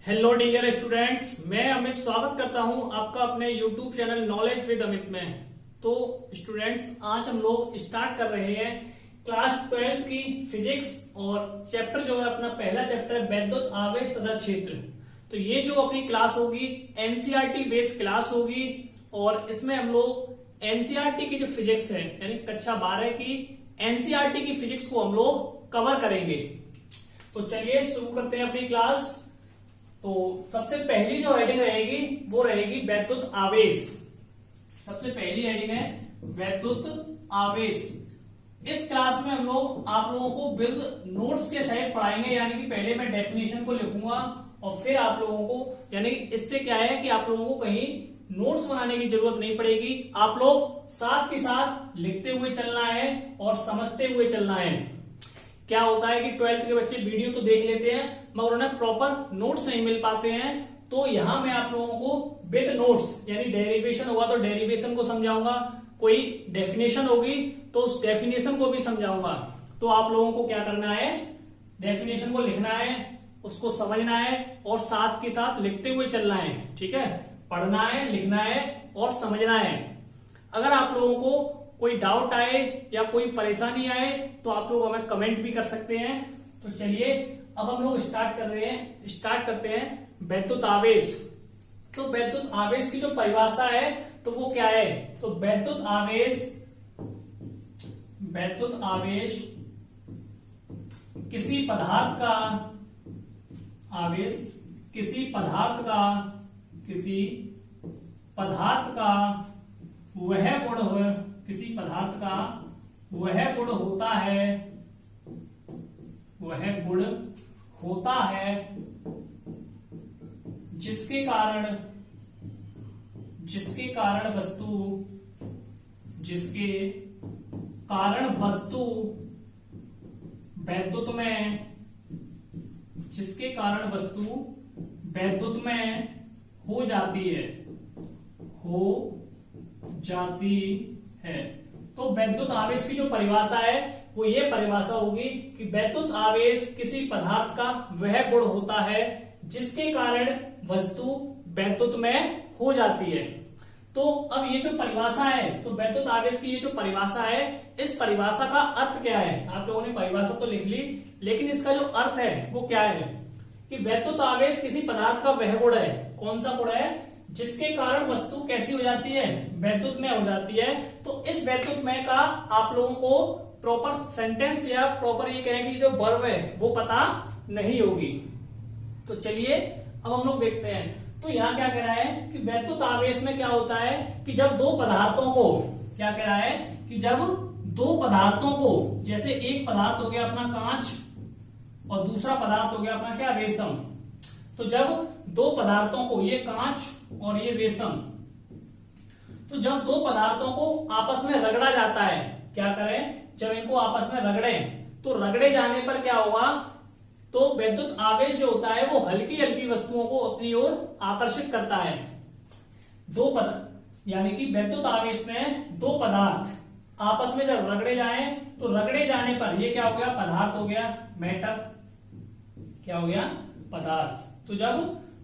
Hello dear students, मैं अमित स्वागत करता हूं आपका अपने YouTube channel knowledge with Amit में। तो स्टूडेंट्स, आज हम लोग स्टार्ट कर रहे हैं क्लास 12 की फिजिक्स और चैप्टर जो है अपना पहला चैप्टर है वैद्युत आवेश तथा क्षेत्र। तो ये जो अपनी क्लास होगी एनसीईआरटी बेस्ड क्लास होगी और इसमें हम लोग एनसीईआरटी की जो फिजिक्स है यानी कक्षा 12 की एनसीईआरटी की फिजिक्स को हम लोग कवर करेंगे। तो चलिए शुरू करते हैं अपनी क्लास। तो सबसे पहली जो हेडिंग रहेगी वो रहेगी वैद्युत आवेश। सबसे पहली हेडिंग है वैद्युत आवेश। इस क्लास में हम लोग आप लोगों को विद नोट्स के सहित पढ़ाएंगे, यानी कि पहले मैं डेफिनेशन को लिखूंगा और फिर आप लोगों को, यानी इससे क्या है कि आप लोगों को कहीं नोट्स बनाने की जरूरत नहीं पड़ेगी। आप लोग साथ के साथ लिखते हुए चलना है और समझते हुए चलना है। क्या होता है कि 12th के बच्चे वीडियो तो देख लेते हैं मगर उन्हें प्रॉपर नोट्स नहीं मिल पाते हैं। तो यहां मैं आप लोगों को विद नोट्स, यानी डेरिवेशन होगा तो डेरिवेशन को समझाऊंगा, कोई डेफिनेशन होगी तो उस डेफिनेशन को भी समझाऊंगा। तो आप लोगों को क्या करना है, डेफिनेशन को लिखना है, उसको समझना है और साथ के साथ लिखते हुए चलना है। ठीक है, पढ़ना है, लिखना है और समझना है। अगर आप लोगों को कोई डाउट आए या कोई परेशानी आए तो आप लोग हमें कमेंट भी कर सकते हैं। तो चलिए अब हम लोग स्टार्ट करते हैं वैद्युत आवेश। तो वैद्युत आवेश की जो परिभाषा है तो वो क्या है, तो वैद्युत आवेश किसी पदार्थ का आवेश, किसी पदार्थ का वह गुण हो, किसी पदार्थ का वह गुण होता है जिसके कारण वस्तु वैद्युत में हो जाती है। तो वैद्युत आवेश की जो परिभाषा है वो ये परिभाषा होगी कि वैद्युत आवेश किसी पदार्थ का वह गुण होता है जिसके कारण वस्तु वैद्युत में हो जाती है। तो अब ये जो परिभाषा है, तो वैद्युत आवेश की ये जो परिभाषा है, इस परिभाषा का अर्थ क्या है। आप लोगों ने परिभाषा तो लिख ली, लेकिन इसका जो अर्थ है वो क्या है कि वैद्युत आवेश किसी पदार्थ का वह गुण है। कौन सा गुण है, जिसके कारण वस्तु कैसी हो जाती है, वैद्युत में हो जाती है। तो इस वैद्युत में का आप लोगों को प्रॉपर सेंटेंस या प्रॉपर ये कहें कि जो वर्ब है वो पता नहीं होगी। तो चलिए अब हम लोग देखते हैं। तो यहाँ क्या कह रहा है कि वैद्युत आवेश में क्या होता है कि जब दो पदार्थों को, क्या कह रहा है कि जब दो पदार्थों को, जैसे एक पदार्थ हो गया अपना कांच और दूसरा पदार्थ हो गया अपना क्या, रेशम। तो जब दो पदार्थों को, ये कांच और ये रेशम, तो जब दो पदार्थों को आपस में रगड़ा जाता है, क्या करें, जब इनको आपस में रगड़े, तो रगड़े जाने पर क्या होगा, तो वैद्युत आवेश जो होता है वो हल्की हल्की वस्तुओं को अपनी ओर आकर्षित करता है। यानी कि वैद्युत आवेश में दो पदार्थ आपस में जब रगड़े जाएं तो रगड़े जाने पर ये क्या हो गया, पदार्थ हो गया, मैटर, क्या हो गया, पदार्थ। तो जब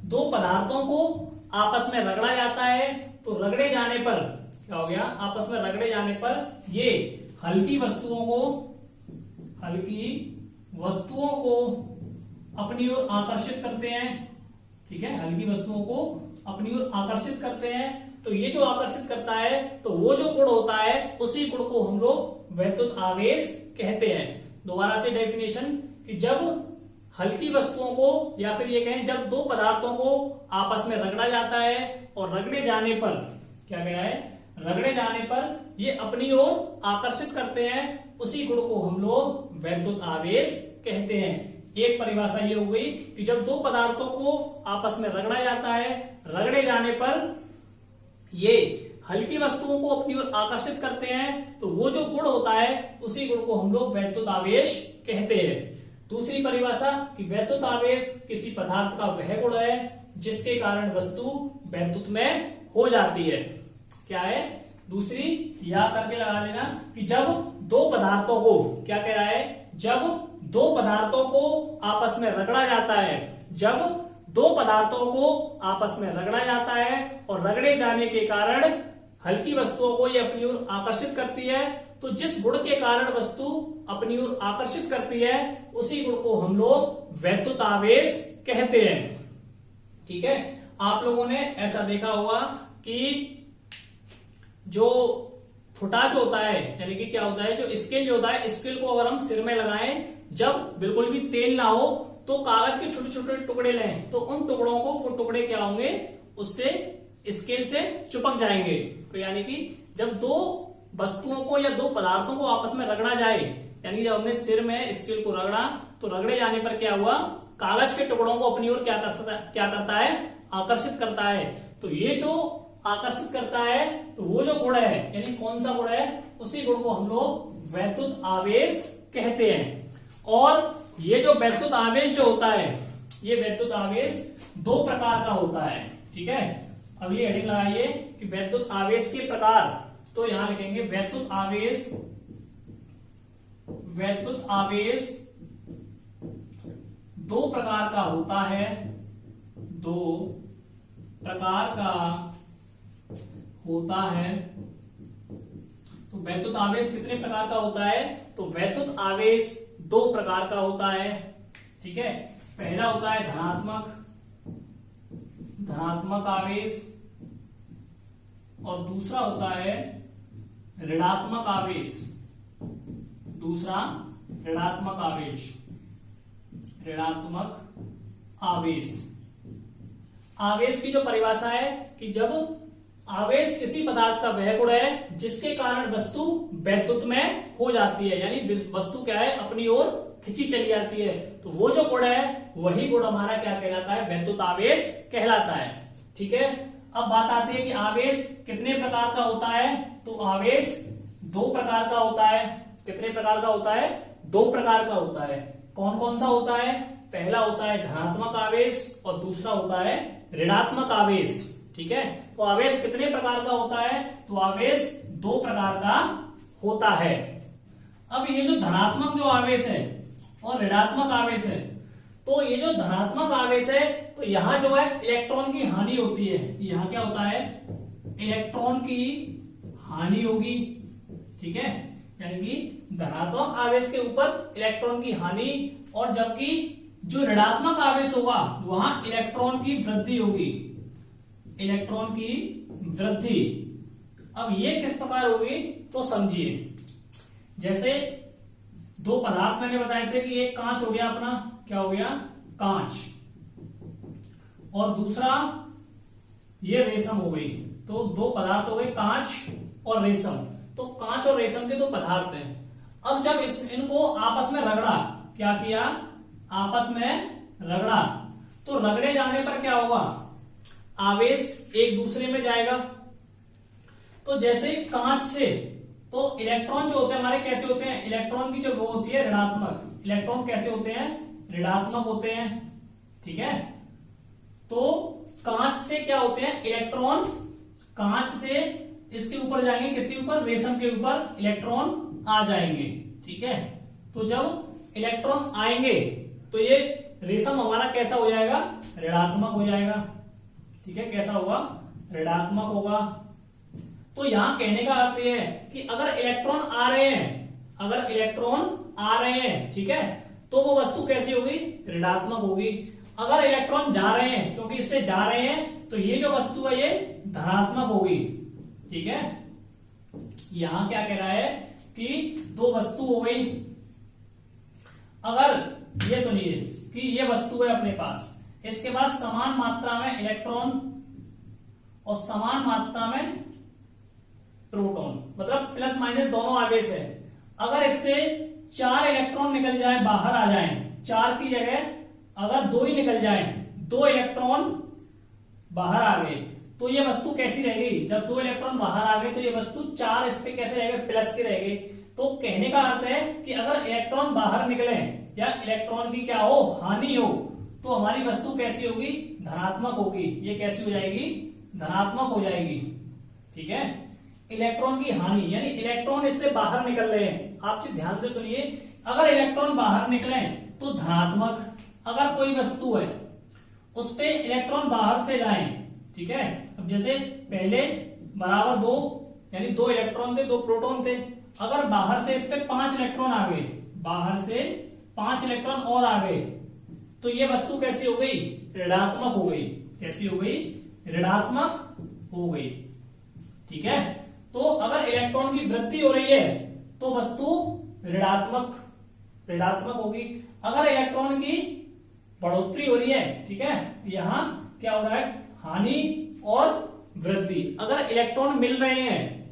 दो पदार्थों को आपस में रगड़ा जाता है तो रगड़े जाने पर क्या हो गया, आपस में रगड़े जाने पर ये हल्की वस्तुओं को अपनी ओर आकर्षित करते हैं। ठीक है, हल्की वस्तुओं को अपनी ओर आकर्षित करते हैं। तो ये जो आकर्षित करता है तो वो जो गुण होता है उसी गुण को हम लोग वैद्युत आवेश कहते हैं। दोबारा से डेफिनेशन कि जब हल्की वस्तुओं को, या फिर ये कहें जब दो पदार्थों को आपस में रगड़ा जाता है और रगड़े जाने पर, क्या कह रहा है, रगड़े जाने पर ये अपनी ओर आकर्षित करते हैं, उसी गुण को हम लोग वैद्युत आवेश कहते हैं। एक परिभाषा ये हो गई कि जब दो पदार्थों को आपस में रगड़ा जाता है, रगड़े जाने पर ये हल्की वस्तुओं को अपनी ओर आकर्षित करते हैं, तो वो जो गुण होता है उसी गुण को हम लोग वैद्युत आवेश कहते हैं। दूसरी परिभाषा कि वैद्युत आवेश किसी पदार्थ का वह गुण है जिसके कारण वस्तु वैद्युत में हो जाती है। क्या है दूसरी, या करके लगा लेना कि जब दो पदार्थों को, क्या कह रहा है, जब दो पदार्थों को आपस में रगड़ा जाता है, जब दो पदार्थों को आपस में रगड़ा जाता है और रगड़े जाने के कारण हल्की वस्तुओं को ये अपनी ओर आकर्षित करती है। तो जिस गुण के कारण वस्तु अपनी ओर आकर्षित करती है उसी गुण को हम लोग वैद्युत आवेश कहते हैं। ठीक है, आप लोगों ने ऐसा देखा होगा कि जो फुटा जो होता है, यानी कि क्या होता है, जो स्केल जो होता है, स्केल को अगर हम सिर में लगाएं, जब बिल्कुल भी तेल ना हो तो कागज के छोटे छोटे टुकड़े लें, तो उन टुकड़ों को, वो टुकड़े क्या होंगे, उससे स्केल से चिपक जाएंगे। तो यानी कि जब दो वस्तुओं को या दो पदार्थों को आपस में रगड़ा जाए, यानी जब हमने सिर में स्केल को रगड़ा, तो रगड़े जाने पर क्या हुआ, कागज के टुकड़ों को अपनी ओर क्या करता है, आकर्षित करता है। तो ये जो आकर्षित करता है, तो वो जो गुण है, यानी कौन सा गुण है, उसी गुण को हम लोग वैद्युत आवेश कहते हैं। और ये जो वैद्युत आवेश जो होता है, ये वैद्युत आवेश दो प्रकार का होता है। ठीक है, अगली हेडिंग लगाइए कि वैद्युत आवेश के प्रकार। तो यहां लिखेंगे वैद्युत आवेश, वैद्युत आवेश दो प्रकार का होता है, दो प्रकार का होता है। तो वैद्युत आवेश कितने प्रकार का होता है, तो वैद्युत आवेश दो प्रकार का होता है। ठीक है, पहला होता है धनात्मक आवेश और दूसरा होता है ऋणात्मक आवेश। दूसरा ऋणात्मक आवेश, ऋणात्मक आवेश। आवेश की जो परिभाषा है कि जब आवेश किसी पदार्थ का वह गुण है जिसके कारण वस्तु वैद्युत में हो जाती है, यानी वस्तु क्या है, अपनी ओर खिंची चली जाती है, तो वो जो गुण है वही गुण हमारा क्या कहलाता है, वैद्युत आवेश कहलाता है। ठीक है, अब बात आती है कि आवेश कितने प्रकार का होता है, तो आवेश दो प्रकार का होता है। कितने प्रकार का होता है, दो प्रकार का होता है। कौन कौन सा होता है, पहला होता है धनात्मक आवेश और दूसरा होता है ऋणात्मक आवेश। ठीक है, तो आवेश कितने प्रकार का होता है, तो आवेश दो प्रकार का होता है। अब ये जो धनात्मक जो आवेश है और ऋणात्मक आवेश है, तो ये जो धनात्मक आवेश है, तो यहां जो है इलेक्ट्रॉन की हानि होती है। यहां क्या होता है, इलेक्ट्रॉन की हानि होगी। ठीक है, यानी कि धनात्मक आवेश के ऊपर इलेक्ट्रॉन की हानि, और जबकि जो ऋणात्मक आवेश होगा वहां इलेक्ट्रॉन की वृद्धि होगी, इलेक्ट्रॉन की वृद्धि। अब ये किस प्रकार होगी, तो समझिए, जैसे दो पदार्थ मैंने बताए थे कि एक कांच हो गया अपना, क्या हो गया, कांच, और दूसरा ये रेशम हो गई। तो दो पदार्थ हो गए, कांच और रेशम। तो कांच और रेशम के दो पदार्थ हैं। अब जब इनको आपस में रगड़ा, क्या किया, आपस में रगड़ा, तो रगड़े जाने पर क्या होगा, आवेश एक दूसरे में जाएगा। तो जैसे कांच से, तो इलेक्ट्रॉन जो होते हैं हमारे कैसे होते हैं, इलेक्ट्रॉन की जो वो होती है ऋणात्मक, इलेक्ट्रॉन कैसे होते हैं, ऋणात्मक होते हैं। ठीक है, तो कांच से क्या होते हैं, इलेक्ट्रॉन कांच से इसके ऊपर जाएंगे, किसके ऊपर, रेशम के ऊपर इलेक्ट्रॉन आ जाएंगे। ठीक है, तो जब इलेक्ट्रॉन आएंगे तो ये रेशम हमारा कैसा हो जाएगा, ऋणात्मक हो जाएगा। ठीक है, कैसा होगा, ऋणात्मक होगा। तो यहां कहने का अर्थ यह है कि अगर इलेक्ट्रॉन आ रहे हैं, अगर इलेक्ट्रॉन आ रहे हैं, ठीक है, तो वो वस्तु कैसी होगी, ऋणात्मक होगी। अगर इलेक्ट्रॉन जा रहे हैं, क्योंकि इससे जा रहे हैं, तो ये जो वस्तु है ये धनात्मक होगी। ठीक है, यहां क्या कह रहा है कि दो वस्तु हो गई। अगर ये सुनिए कि ये वस्तु है अपने पास, इसके पास समान मात्रा में इलेक्ट्रॉन और समान मात्रा में प्रोटॉन, मतलब प्लस माइनस दोनों आवेश है। अगर इससे 4 इलेक्ट्रॉन निकल जाए, बाहर आ जाएं, 4 की जगह अगर 2 ही निकल जाएं, 2 इलेक्ट्रॉन बाहर आ गए, तो ये वस्तु कैसी रहेगी, जब 2 इलेक्ट्रॉन बाहर आ गए तो ये वस्तु 4 इस पे कैसे रहेगा, प्लस के रहेंगे। तो कहने का अर्थ है कि अगर इलेक्ट्रॉन बाहर निकले या इलेक्ट्रॉन की क्या हो, हानि हो, तो हमारी वस्तु कैसी होगी, धनात्मक होगी। ये कैसी हो जाएगी, धनात्मक हो जाएगी। ठीक है, इलेक्ट्रॉन की हानि यानी इलेक्ट्रॉन इससे बाहर निकल रहे हैं। आप ध्यान से सुनिए, अगर इलेक्ट्रॉन बाहर निकले तो धनात्मक। अगर कोई वस्तु है उस पे इलेक्ट्रॉन बाहर से लाएं, ठीक है। अब जैसे पहले बराबर 2 यानी 2 इलेक्ट्रॉन थे, 2 प्रोटॉन थे, अगर बाहर से इस पे 5 इलेक्ट्रॉन आ गए, बाहर से 5 इलेक्ट्रॉन और आ गए, तो ये वस्तु कैसी हो गई? ऋणात्मक हो गई। कैसी हो गई? ऋणात्मक हो गई, ठीक है। तो अगर इलेक्ट्रॉन की वृद्धि हो रही है तो वस्तु ऋणात्मक होगी। अगर इलेक्ट्रॉन की बढ़ोतरी हो रही है, ठीक है, यहां क्या हो रहा है? हानि और वृद्धि। अगर इलेक्ट्रॉन मिल रहे हैं,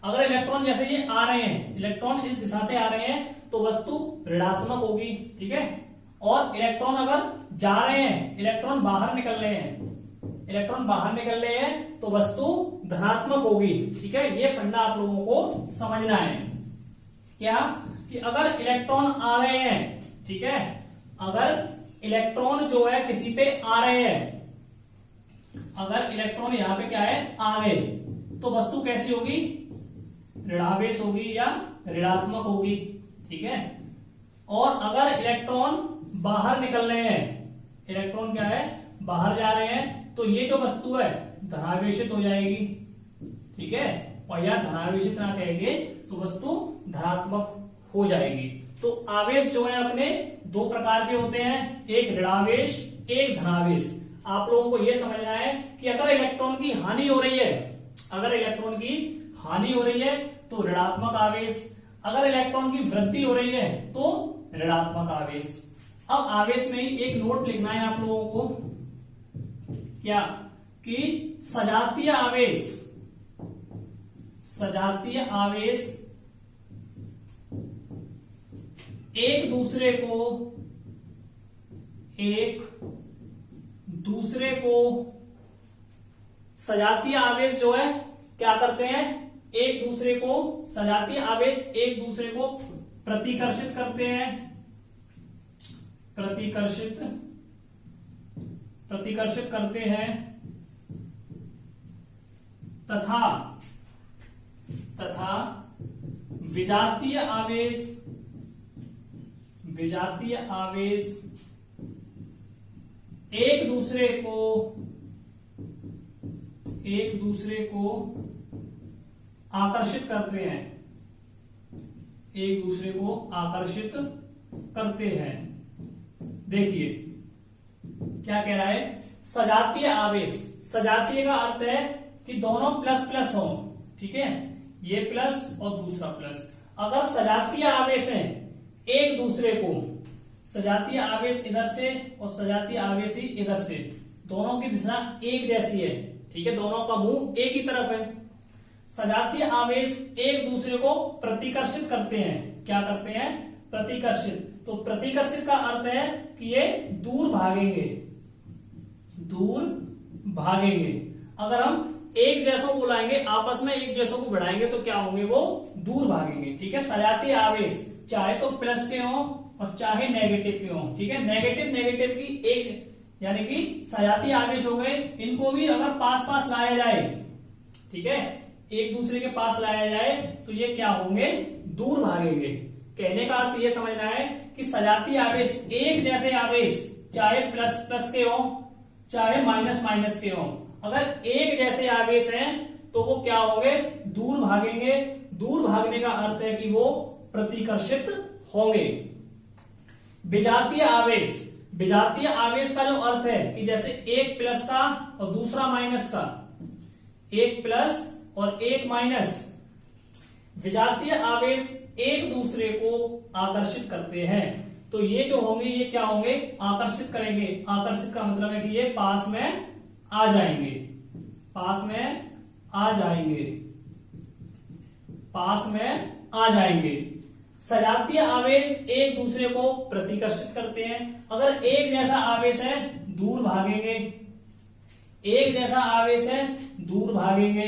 अगर इलेक्ट्रॉन जैसे ये आ रहे हैं, इलेक्ट्रॉन इस दिशा से आ रहे हैं तो वस्तु ऋणात्मक होगी, ठीक है। और इलेक्ट्रॉन अगर जा रहे हैं, इलेक्ट्रॉन बाहर निकल रहे हैं, इलेक्ट्रॉन बाहर निकल रहे हैं तो वस्तु धनात्मक होगी, ठीक है। ये फंडा आप लोगों को समझना है। क्या? कि अगर इलेक्ट्रॉन आ रहे हैं, ठीक है, अगर इलेक्ट्रॉन जो है किसी पे आ रहे हैं, अगर इलेक्ट्रॉन यहां पे क्या है? आ गए, तो वस्तु कैसी होगी? ऋणावेश होगी या ऋणात्मक होगी, ठीक है। और अगर इलेक्ट्रॉन बाहर निकल रहे हैं, इलेक्ट्रॉन क्या है? बाहर जा रहे हैं, तो ये जो वस्तु है धनावेशित हो जाएगी, ठीक है। और या धनावेशित ना कहेंगे तो वस्तु धनात्मक हो जाएगी। तो आवेश जो है अपने 2 प्रकार के होते हैं, एक ऋणावेश, एक धनावेश। आप लोगों को यह समझना है कि अगर इलेक्ट्रॉन की हानि हो रही है, अगर इलेक्ट्रॉन की हानि हो रही है तो ऋणात्मक आवेश, अगर इलेक्ट्रॉन की वृद्धि हो रही है तो ऋणात्मक आवेश। अब आवेश में ही एक नोट लिखना है आप लोगों को, क्या? कि सजातीय आवेश, सजातीय आवेश एक दूसरे को सजातीय आवेश जो है क्या करते हैं? एक दूसरे को, सजातीय आवेश एक दूसरे को प्रतिकर्षित करते हैं, प्रतिकर्षित करते हैं तथा विजातीय आवेश एक दूसरे को आकर्षित करते हैं, एक दूसरे को आकर्षित करते हैं। देखिए क्या कह रहा है? सजातीय आवेश, सजातीय का अर्थ है कि दोनों प्लस प्लस हो, ठीक है, ये प्लस और दूसरा प्लस। अगर सजातीय आवेश है एक दूसरे को, सजातीय आवेश इधर से और सजातीय आवेश ही इधर से, दोनों की दिशा एक जैसी है, ठीक है, दोनों का मुंह एक ही तरफ है। सजातीय आवेश एक दूसरे को प्रतिकर्षित करते हैं। क्या करते हैं? प्रतिकर्षित। तो प्रतिकर्षित का अर्थ है कि ये दूर भागेंगे, दूर भागेंगे। अगर हम एक जैसों को लाएंगे, आपस में एक जैसों को बढ़ाएंगे तो क्या होंगे? वो दूर भागेंगे, ठीक है। सजातीय आवेश चाहे तो प्लस के हों और चाहे नेगेटिव के हों, ठीक है। नेगेटिव की एक यानी कि सजातीय आवेश हो गए, इनको भी अगर पास पास लाया जाए, ठीक है, एक दूसरे के पास लाया जाए तो ये क्या होंगे? दूर भागेंगे। कहने का अर्थ ये समझना है कि सजातीय आवेश एक जैसे आवेश चाहे प्लस प्लस के हों चाहे माइनस माइनस के हों, अगर एक जैसे आवेश हैं तो वो क्या होंगे? दूर भागेंगे। दूर भागने का अर्थ है कि वो प्रतिकर्षित होंगे। विजातीय आवेश, विजातीय आवेश का जो अर्थ है कि जैसे एक प्लस का और दूसरा माइनस का, एक प्लस और एक माइनस, विजातीय आवेश एक दूसरे को आकर्षित करते हैं। तो ये जो होंगे ये क्या होंगे? आकर्षित करेंगे। आकर्षित का मतलब है कि ये पास में आ जाएंगे, पास में आ जाएंगे, पास में आ जाएंगे। सजातीय आवेश एक दूसरे को प्रतिकर्षित करते हैं। अगर एक जैसा आवेश है दूर भागेंगे, एक जैसा आवेश है दूर भागेंगे।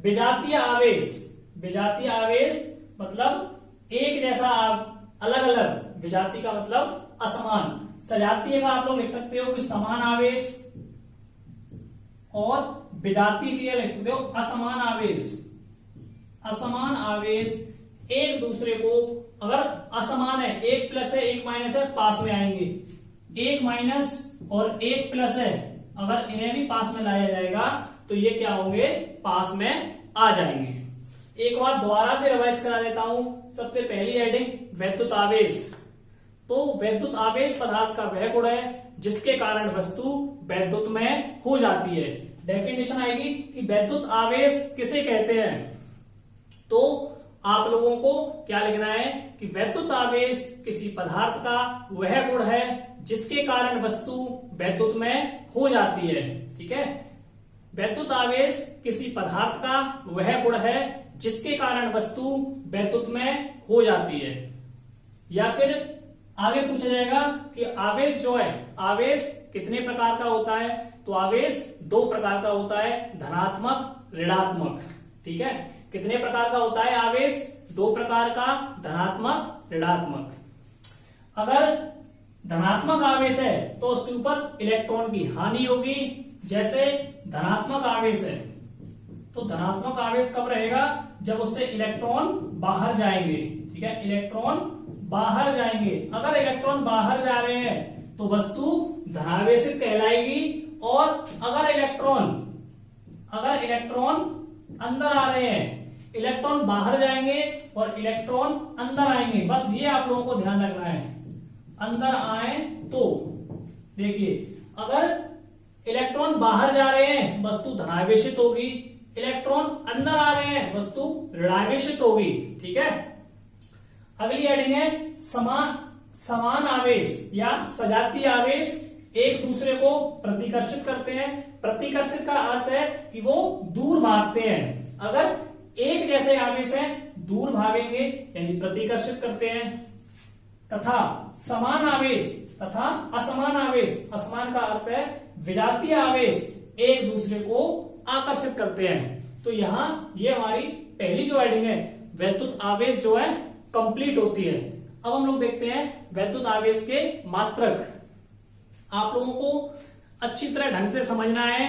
विजातीय आवेश, विजातीय आवेश मतलब एक जैसा, अलग अलग। विजातीय का मतलब असमान। सजातीय का आप लोग लिख सकते हो कि समान आवेश, और विजातीय के लिए लिख सकते हो असमान आवेश। असमान आवेश एक दूसरे को, अगर असमान है, एक प्लस है एक माइनस है, पास में आएंगे। एक माइनस और एक प्लस है, अगर इन्हें भी पास में लाया जाएगा तो ये क्या होंगे, पास में आ जाएंगे। एक बार दोबारा से रिवाइज करा देता हूं। सबसे पहली हेडिंग वैद्युत आवेश। तो वैद्युत आवेश पदार्थ का वह गुण है जिसके कारण वस्तु वैद्युतमय हो जाती है। डेफिनेशन आएगी कि वैद्युत आवेश किसे कहते हैं। तो आप लोगों को क्या लिखना है कि वैद्युत आवेश किसी पदार्थ का वह गुण है जिसके कारण वस्तु वैद्युतमय हो जाती है। ठीक है, वैद्युत आवेश किसी पदार्थ का वह गुण है जिसके कारण वस्तु वैद्युतमय हो जाती है। या फिर आगे पूछा जाएगा कि आवेश जो है, आवेश कितने प्रकार का होता है। तो आवेश दो प्रकार का होता है, धनात्मक ऋणात्मक। ठीक है, कितने प्रकार का होता है आवेश, दो प्रकार का, धनात्मक ऋणात्मक। अगर धनात्मक आवेश है तो उसके ऊपर इलेक्ट्रॉन की हानि होगी। जैसे धनात्मक आवेश है तो धनात्मक आवेश कब रहेगा, जब उससे इलेक्ट्रॉन बाहर जाएंगे। ठीक है, इलेक्ट्रॉन बाहर जाएंगे। अगर इलेक्ट्रॉन बाहर जा रहे हैं तो वस्तु धनावेशित कहलाएगी। और अगर इलेक्ट्रॉन अंदर आ रहे हैं, इलेक्ट्रॉन बाहर जाएंगे और इलेक्ट्रॉन अंदर आएंगे, बस ये आप लोगों को ध्यान रखना है। अंदर आए तो देखिए, अगर इलेक्ट्रॉन बाहर जा रहे हैं वस्तु धनावेशित होगी, इलेक्ट्रॉन अंदर आ रहे हैं वस्तु ऋणावेशित होगी। ठीक है, अगली हेडिंग है समान आवेश या सजातीय आवेश एक दूसरे को प्रतिकर्षित करते हैं। प्रतिकर्षित का अर्थ है कि वो दूर भागते हैं। अगर एक जैसे आवेश हैं दूर भागेंगे यानी प्रतिकर्षित करते हैं। तथा समान आवेश तथा असमान आवेश, असमान का अर्थ है विजातीय आवेश, एक दूसरे को आकर्षित करते हैं। तो यहां ये हमारी पहली जो हेडिंग है वैद्युत आवेश जो है कंप्लीट होती है। अब हम लोग देखते हैं वैद्युत आवेश के मात्रक। आप लोगों को अच्छी तरह ढंग से समझना है।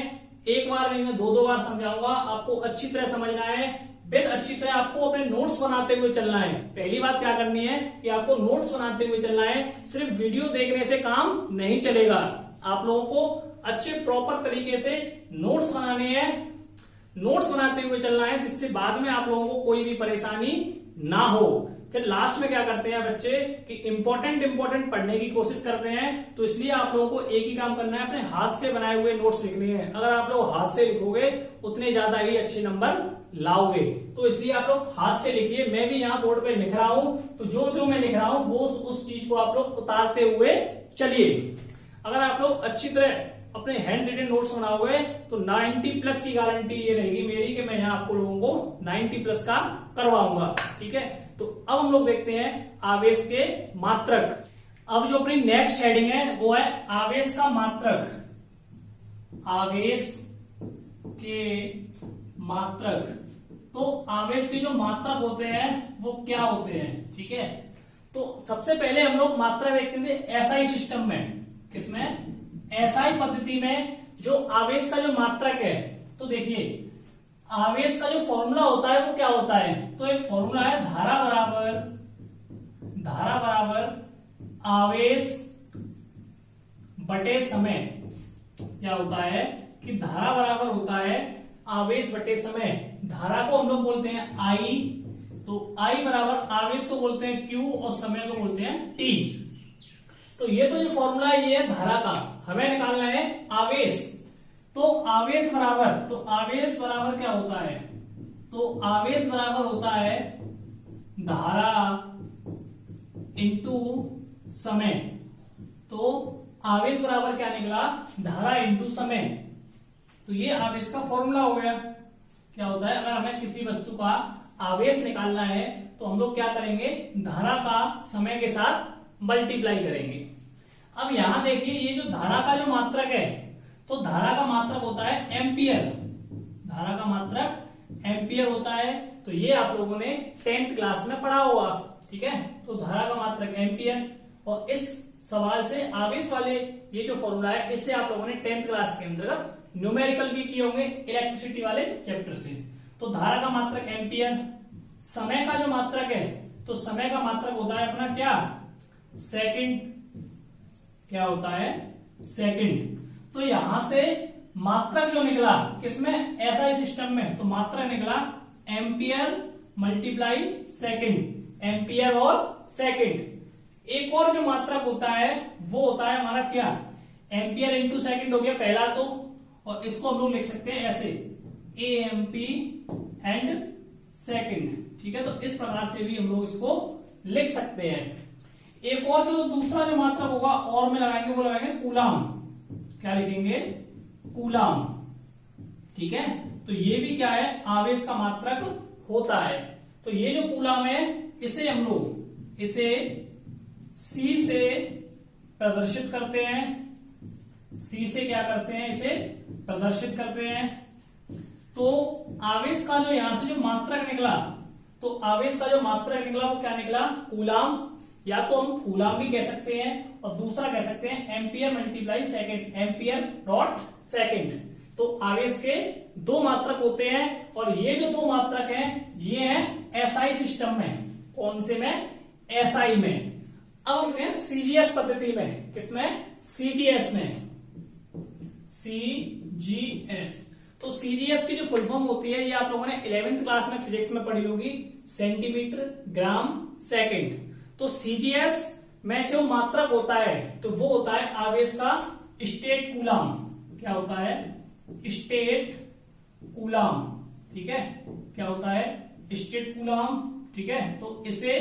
एक बार नहीं, मैं दो बार समझाऊंगा, आपको अच्छी तरह समझना है। फिर अच्छी तरह आपको अपने नोट्स बनाते हुए चलना है। पहली बात क्या करनी है कि आपको नोट्स बनाते हुए चलना है। सिर्फ वीडियो देखने से काम नहीं चलेगा, आप लोगों को अच्छे प्रॉपर तरीके से नोट्स बनाने हैं। नोट्स बनाते हुए चलना है जिससे बाद में आप लोगों को कोई भी परेशानी ना हो। फिर लास्ट में क्या करते हैं बच्चे कि इंपॉर्टेंट पढ़ने की कोशिश करते हैं। तो इसलिए आप लोगों को एक ही काम करना है, अपने हाथ से बनाए हुए नोट्स लिखने हैं। अगर आप लोग हाथ से लिखोगे उतने ज्यादा ही अच्छे नंबर लाओगे। तो इसलिए आप लोग हाथ से लिखिए। मैं भी यहाँ बोर्ड पे लिख रहा हूं, तो जो मैं लिख रहा हूं वो उस चीज को आप लोग उतारते हुए चलिए। अगर आप लोग अच्छी तरह अपने हैंड रिटन नोट्स बनाओगे तो 90 प्लस की गारंटी ये रहेगी मेरी कि मैं यहाँ आपको लोगों को 90 प्लस का करवाऊंगा। ठीक है, तो अब हम लोग देखते हैं आवेश के मात्रक। अब जो अपनी नेक्स्ट हेडिंग है वो है आवेश का मात्रक। आवेश के मात्रक। तो आवेश के जो मात्रक होते हैं वो क्या होते हैं। ठीक है, तो सबसे पहले हम लोग मात्रा देखते थे एसआई सिस्टम में। किसमें, एसआई पद्धति में जो आवेश का जो मात्रक है। तो देखिए आवेश का जो फॉर्मूला होता है वो क्या होता है। तो एक फॉर्मूला है धारा बराबर आवेश बटे समय। क्या होता है कि धारा बराबर होता है आवेश बटे समय। धारा को हम लोग बोलते हैं आई, तो आई बराबर आवेश को बोलते हैं क्यू और समय को बोलते हैं टी। तो ये तो जो फॉर्मूला है ये है धारा का, हमें निकालना है आवेश। तो आवेश बराबर क्या होता है, तो आवेश बराबर होता है धारा इंटू समय। तो आवेश बराबर क्या निकला, धारा इंटू समय। तो ये आवेश का फॉर्मूला हो गया। क्या होता है, अगर हमें किसी वस्तु का आवेश निकालना है तो हम लोग क्या करेंगे, धारा का समय के साथ मल्टीप्लाई करेंगे। अब यहां देखिए ये जो धारा का जो मात्रक है, तो धारा का मात्रक होता है एम्पियर। धारा का मात्रक एम्पियर होता है। तो ये आप लोगों ने 10th क्लास में पढ़ा होगा। ठीक है, तो धारा का मात्रक एम्पियर। और इस सवाल से आवेश वाले ये जो फॉर्मूला है इससे आप लोगों ने 10th क्लास के अंतर्गत न्यूमेरिकल भी किए होंगे इलेक्ट्रिसिटी वाले चैप्टर से। तो धारा का मात्रक एम्पियर। समय का जो मात्रक है, तो समय का मात्रक होता है अपना क्या, सेकंड क्या होता है, सेकंड। तो यहां से मात्रक जो निकला किसमें, एसआई सिस्टम में, तो मात्रक निकला एम्पियर मल्टीप्लाई सेकंड, एम्पियर और सेकंड। एक और जो मात्रक होता है वो होता है हमारा क्या, एम्पियर इंटू सेकंड हो गया पहला तो, और इसको हम लोग लिख सकते हैं ऐसे एएमपी एंड सेकंड। ठीक है, तो इस प्रकार से भी हम लोग इसको लिख सकते हैं। एक और जो दूसरा जो मात्रक होगा और में लगाएंगे वो लगाएंगे कूलाम। क्या लिखेंगे, कूलाम। ठीक है, तो ये भी क्या है, आवेश का मात्रक होता है। तो ये जो कूलाम है इसे हम लोग इसे C से प्रदर्शित करते हैं, C से क्या करते हैं, इसे प्रदर्शित करते हैं। तो आवेश का जो यहां से जो मात्रक निकला, तो आवेश का जो मात्रक निकला वो क्या निकला, कूलाम, या तो हम कूलाम भी कह सकते हैं और दूसरा कह सकते हैं ampere multiply second, ampere dot second. तो आवेश के दो मात्रक होते हैं और ये जो दो मात्रक हैं ये हैं एसआई सिस्टम में। कौन से में, एसआई में। अब हमने सीजीएस पद्धति में, किसमें, सीजीएस में, सीजीएस। तो सीजीएस की जो फुल फॉर्म होती है ये आप लोगों ने 11th क्लास में फिजिक्स में पढ़ी होगी, सेंटीमीटर ग्राम सेकंड। तो सीजीएस में जो मात्रक होता है तो वो होता है आवेश का स्टेट कूलाम। क्या होता है, स्टेट कूलाम। ठीक है, क्या होता है, स्टेट कूलाम। ठीक है, तो इसे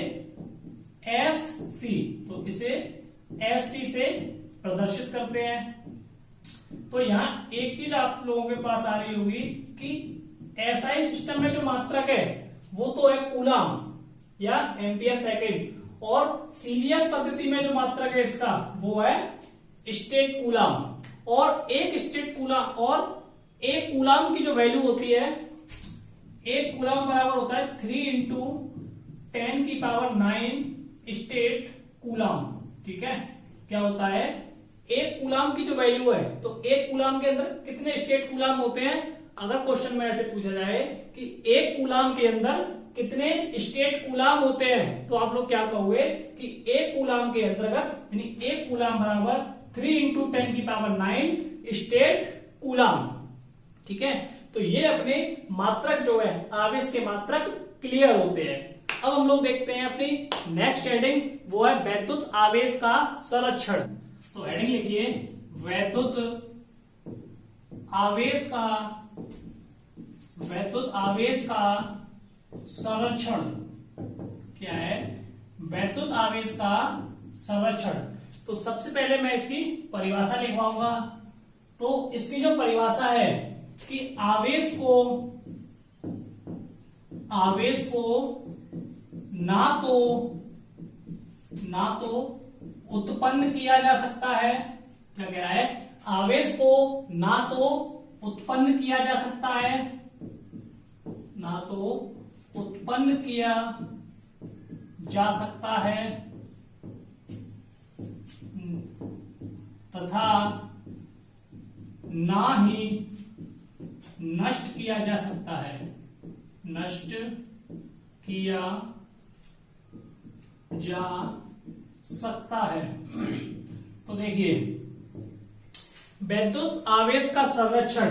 एस सी, तो इसे एस सी से प्रदर्शित करते हैं। तो यहां एक चीज आप लोगों के पास आ रही होगी कि एसआई सिस्टम में जो मात्रक है वो तो है कूलाम या एम्पियर सेकंड, और सीजीएस पद्धति में जो मात्रक है इसका वो है स्टेट कूलाम। और एक स्टेट कूलाम और एक कूलाम की जो वैल्यू होती है, एक कूलाम बराबर होता है 3 इंटू 10 की पावर 9 स्टेट कूलाम। ठीक है, क्या होता है, एक कूलाम की जो वैल्यू है, तो एक कूलाम के अंदर कितने स्टेट कूलाम होते हैं। अगर क्वेश्चन में ऐसे पूछा जाए कि एक कूलाम के अंदर कितने स्टेट कूलाम होते हैं, तो आप लोग क्या कहोगे कि एक कूलाम के अंतर्गत, यानी एक कूलाम बराबर 3 इंटू 10 की पावर 9 स्टेट कूलाम। ठीक है, तो ये अपने मात्रक जो है, आवेश के मात्रक क्लियर होते हैं। अब हम लोग देखते हैं अपनी नेक्स्ट हेडिंग, वो है वैद्युत आवेश का संरक्षण। तो हेडिंग लिखिए, वैद्युत आवेश का संरक्षण। क्या है, वैद्युत आवेश का संरक्षण। तो सबसे पहले मैं इसकी परिभाषा लिखवाऊंगा। तो इसकी जो परिभाषा है कि आवेश को ना तो उत्पन्न किया जा सकता है। क्या कह रहा है, आवेश को ना तो उत्पन्न किया जा सकता है, ना तो उत्पन्न किया जा सकता है, तथा ना ही नष्ट किया जा सकता है, नष्ट किया जा सकता है। तो देखिए, वैद्युत आवेश का संरक्षण,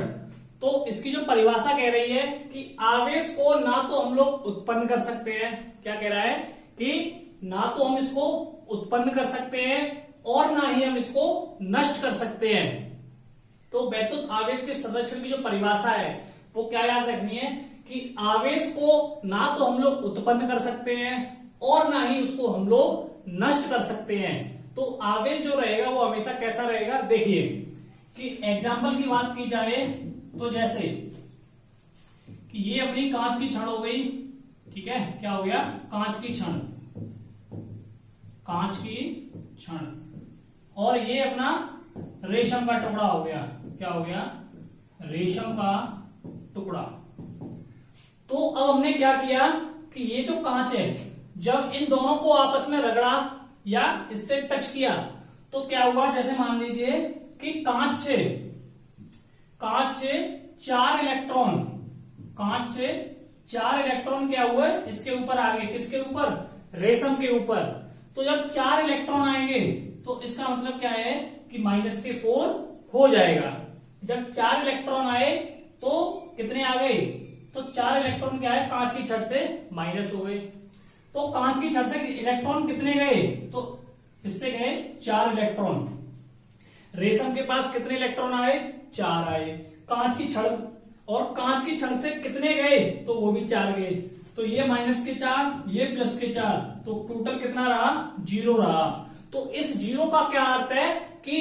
तो इसकी जो परिभाषा कह रही है कि आवेश को ना तो हम लोग उत्पन्न कर सकते हैं। क्या कह रहा है कि ना तो हम इसको उत्पन्न कर सकते हैं और ना ही हम इसको नष्ट कर सकते हैं। तो वैद्युत आवेश के संरक्षण की जो परिभाषा है वो क्या याद रखनी है कि आवेश को ना तो हम लोग उत्पन्न कर सकते हैं और ना ही उसको हम लोग नष्ट कर सकते हैं। तो आवेश जो रहेगा वो हमेशा कैसा रहेगा, देखिए कि एग्जाम्पल की बात की जाए तो जैसे कि ये अपनी कांच की छड़ हो गई। ठीक है, क्या हो गया, कांच की छड़, कांच की छड़, और ये अपना रेशम का टुकड़ा हो गया। क्या हो गया, रेशम का टुकड़ा। तो अब हमने क्या किया कि ये जो कांच है, जब इन दोनों को आपस में रगड़ा या इससे टच किया तो क्या हुआ, जैसे मान लीजिए कि कांच से 4 इलेक्ट्रॉन, कांच से 4 इलेक्ट्रॉन क्या हुए, इसके ऊपर आ गए, किसके ऊपर, रेशम के ऊपर। तो जब 4 इलेक्ट्रॉन आएंगे तो इसका मतलब क्या है कि माइनस के 4 हो जाएगा। जब 4 इलेक्ट्रॉन आए तो कितने आ गए, तो 4 इलेक्ट्रॉन क्या है, कांच की छड़ से माइनस हो गए। तो कांच की छड़ से इलेक्ट्रॉन कितने गए, तो इससे गए 4 इलेक्ट्रॉन। रेशम के पास कितने इलेक्ट्रॉन आए, 4 आए। कांच की छड़, और कांच की छड़ से कितने गए, तो वो भी 4 गए। तो ये माइनस के 4, ये प्लस के 4, तो टोटल कितना रहा, 0 रहा। तो इस 0 का क्या अर्थ है कि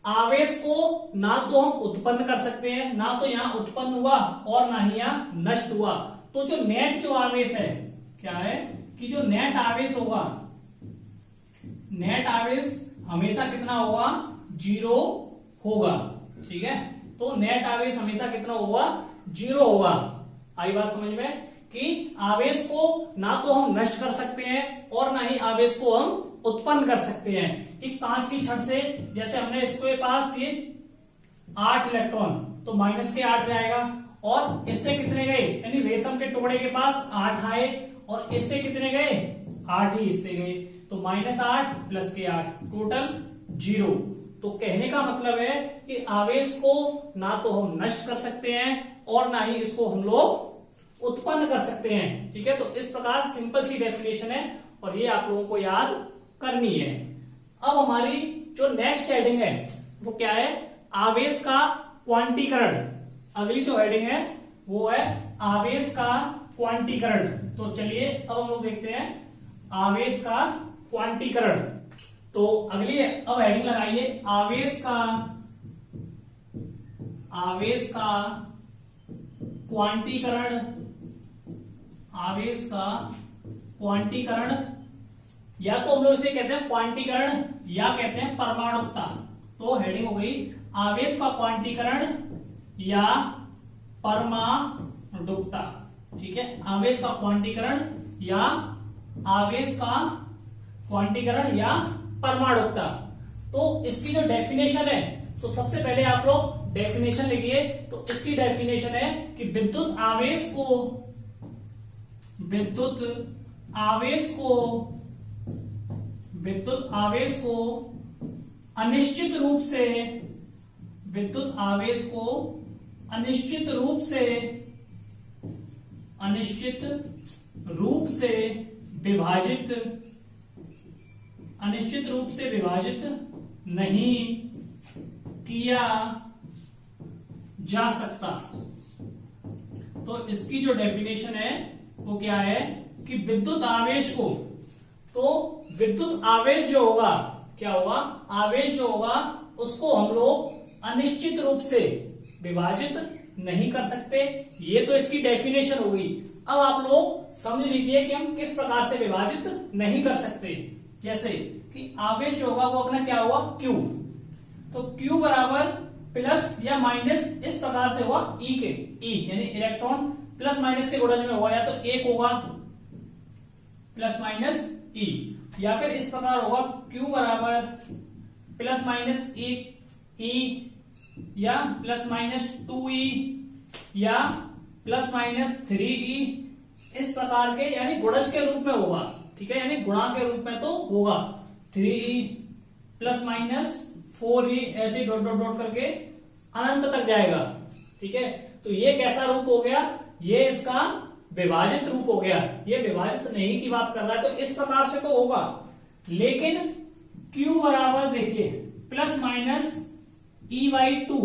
आवेश को ना तो हम उत्पन्न कर सकते हैं, ना तो यहां उत्पन्न हुआ और ना ही यहां नष्ट हुआ। तो जो नेट जो आवेश है, क्या है कि जो नेट आवेश होगा, नेट आवेश हमेशा कितना होगा, 0 होगा। ठीक है, तो नेट आवेश हमेशा कितना होगा, 0 होगा। आई बात समझ में कि आवेश को ना तो हम नष्ट कर सकते हैं और ना ही आवेश को हम उत्पन्न कर सकते हैं। एक कांच की छड़ से जैसे हमने इसके पास दिए 8 इलेक्ट्रॉन, तो माइनस के 8 जाएगा, और इससे कितने गए, यानी रेशम के टुकड़े के पास 8 आए और इससे कितने गए, 8 ही इससे गए, तो -8 प्लस के 8 टोटल 0। तो कहने का मतलब है कि आवेश को ना तो हम नष्ट कर सकते हैं और ना ही इसको हम लोग उत्पन्न कर सकते हैं। ठीक है, तो इस प्रकार सिंपल सी डेफिनेशन है और ये आप लोगों को याद करनी है। अब हमारी जो नेक्स्ट हेडिंग है वो क्या है, आवेश का क्वांटीकरण। अगली जो हेडिंग है वो है आवेश का क्वांटीकरण। तो चलिए अब हम लोग देखते हैं आवेश का क्वांटीकरण। तो अगली अब हेडिंग लगाइए आवेश का क्वांटीकरण। आवेश का क्वांटीकरण, या तो हम लोग इसे कहते हैं क्वांटीकरण या कहते हैं परमाणुकता। तो हेडिंग हो गई आवेश का क्वांटीकरण या परमाणुकता। ठीक है, आवेश का क्वांटीकरण या आवेश का क्वांटीकरण या परमाणुकता। तो इसकी जो डेफिनेशन है, तो सबसे पहले आप लोग डेफिनेशन लिखिए। तो इसकी डेफिनेशन है कि विद्युत आवेश को अनिश्चित रूप से विभाजित नहीं किया जा सकता। तो इसकी जो डेफिनेशन है वो क्या है कि विद्युत आवेश को, तो विद्युत आवेश जो होगा, क्या होगा, आवेश जो होगा उसको हम लोग अनिश्चित रूप से विभाजित नहीं कर सकते। ये तो इसकी डेफिनेशन होगी। अब आप लोग समझ लीजिए कि हम किस प्रकार से विभाजित नहीं कर सकते। जैसे कि आवेश जो होगा वो अपना क्या होगा, Q। तो Q बराबर प्लस या माइनस इस प्रकार से होगा E के, E यानी इलेक्ट्रॉन प्लस माइनस के गुणज में होगा, या तो 1 होगा प्लस माइनस E, या फिर इस प्रकार होगा Q बराबर प्लस माइनस E या प्लस माइनस 2E या प्लस माइनस 3E, इस प्रकार के यानी गुणज के रूप में होगा। ठीक है, यानी गुणा के रूप में तो होगा 3E प्लस माइनस 4E, ऐसे डॉट डॉट डॉट करके अनंत तक जाएगा। ठीक है, तो ये कैसा रूप हो गया, ये इसका विभाजित रूप हो गया। ये विभाजित नहीं की बात कर रहा है, तो इस प्रकार से तो होगा। लेकिन Q बराबर देखिए प्लस माइनस E/2,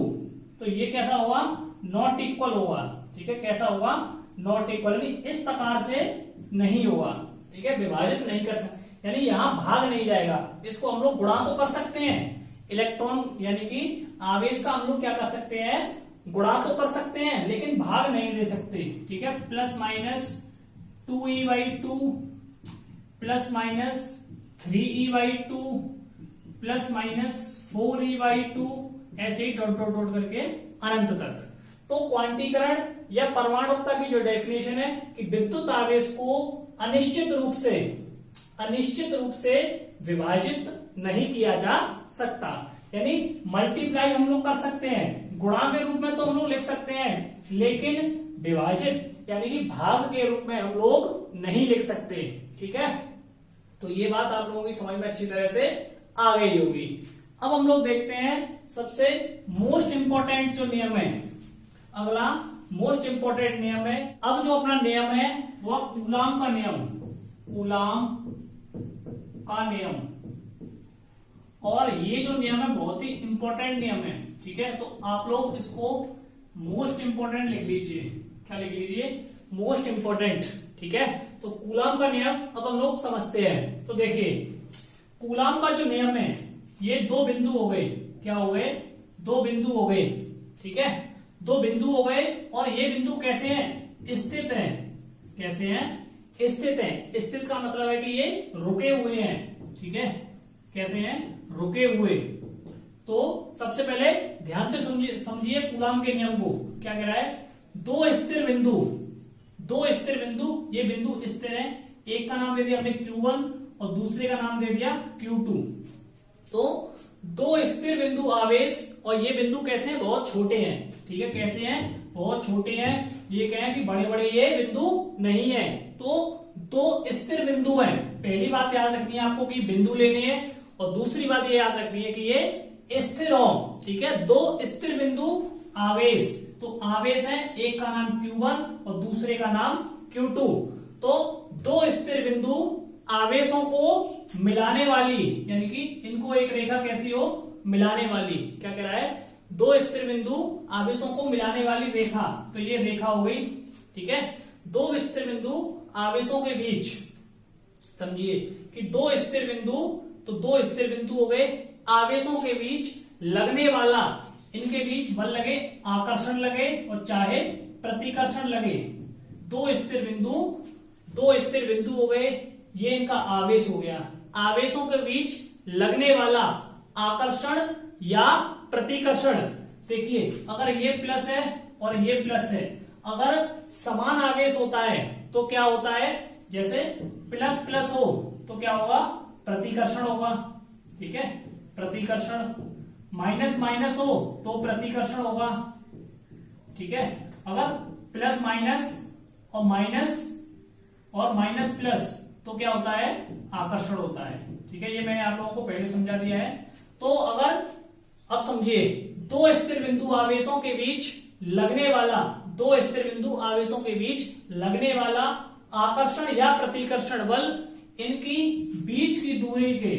तो ये कैसा होगा, नॉट इक्वल होगा। ठीक है, कैसा होगा, नॉट इक्वल, इस प्रकार से नहीं होगा। ठीक है, विभाजित नहीं कर सकते, यानी यहां भाग नहीं जाएगा। इसको हम लोग गुणा तो कर सकते हैं, इलेक्ट्रॉन यानी कि आवेश का हम लोग क्या कर सकते हैं, गुणा तो कर सकते हैं, लेकिन भाग नहीं दे सकते। ठीक है, plus minus 2E/2 plus minus 3E/2 plus minus 4E/2, ऐसे ही डॉट डॉट डॉट करके अनंत तक। तो क्वांटीकरण या परमाणुकता की जो डेफिनेशन है कि विद्युत आवेश को अनिश्चित रूप से विभाजित नहीं किया जा सकता। यानी मल्टीप्लाई हम लोग कर सकते हैं, गुणा के रूप में तो हम लोग लिख सकते हैं, लेकिन विभाजित यानी कि भाग के रूप में हम लोग नहीं लिख सकते। ठीक है, तो ये बात आप लोगों की समझ में अच्छी तरह से आ गई होगी। अब हम लोग देखते हैं सबसे मोस्ट इंपॉर्टेंट जो नियम है, अगला मोस्ट इंपॉर्टेंट नियम है। अब जो अपना नियम है वह कूलाम का नियम, कूलाम का नियम। और ये जो नियम है बहुत ही इंपॉर्टेंट नियम है, ठीक है। तो आप लोग इसको मोस्ट इंपॉर्टेंट लिख लीजिए। क्या लिख लीजिए? मोस्ट इंपॉर्टेंट, ठीक है। तो कूलाम का नियम अब हम लोग समझते हैं। तो देखिए कूलाम का जो नियम है, ये दो बिंदु हो गए। क्या हो गए? दो बिंदु हो गए, ठीक है। दो बिंदु हो गए और ये बिंदु कैसे हैं? स्थित हैं। कैसे हैं? स्थित हैं। स्थित का मतलब है कि ये रुके हुए हैं, ठीक है। कैसे हैं? रुके हुए। तो सबसे पहले ध्यान से समझिए कूलाम के नियम को। क्या कह रहा है? दो स्थिर बिंदु, दो स्थिर बिंदु, ये बिंदु स्थिर है। एक का नाम दे दिया हमने Q1 और दूसरे का नाम दे दिया Q2। तो दो स्थिर बिंदु आवेश, और ये बिंदु कैसे हैं? बहुत छोटे हैं, ठीक है। कैसे हैं? बहुत छोटे हैं। ये कहें कि बड़े बड़े ये बिंदु नहीं है। तो दो स्थिर बिंदु हैं। पहली बात याद रखनी है आपको कि बिंदु लेने हैं, और दूसरी बात ये याद रखनी है कि ये स्थिर हो, ठीक है। दो स्थिर बिंदु आवेश, तो आवेश है, एक का नाम Q1 और दूसरे का नाम Q2। तो दो स्थिर बिंदु आवेशों को मिलाने वाली, यानी कि इनको एक रेखा कैसी हो? मिलाने वाली। क्या कह रहा है? दो स्थिर बिंदु आवेशों को मिलाने वाली रेखा। तो ये रेखा हो गई, ठीक है। दो स्थिर बिंदु आवेशों के बीच, समझिए कि दो स्थिर बिंदु, तो दो स्थिर बिंदु हो गए। आवेशों के बीच लगने वाला, इनके बीच बल लगे, आकर्षण लगे और चाहे प्रतिकर्षण लगे। दो स्थिर बिंदु, दो स्थिर बिंदु हो गए, ये इनका आवेश हो गया। आवेशों के बीच लगने वाला आकर्षण या प्रतिकर्षण। देखिए अगर ये प्लस है और ये प्लस है, अगर समान आवेश होता है तो क्या होता है? जैसे प्लस प्लस हो तो क्या होगा? प्रतिकर्षण होगा, ठीक है। प्रतिकर्षण। माइनस माइनस हो तो प्रतिकर्षण होगा, ठीक है। अगर प्लस माइनस और माइनस प्लस तो क्या होता है? आकर्षण होता है, ठीक है। ये मैंने आप लोगों को पहले समझा दिया है। तो अगर अब समझिए दो स्थिर बिंदु आवेशों के बीच लगने वाला, दो स्थिर बिंदु आवेशों के बीच लगने वाला आकर्षण या प्रतिकर्षण बल, इनकी बीच की दूरी के,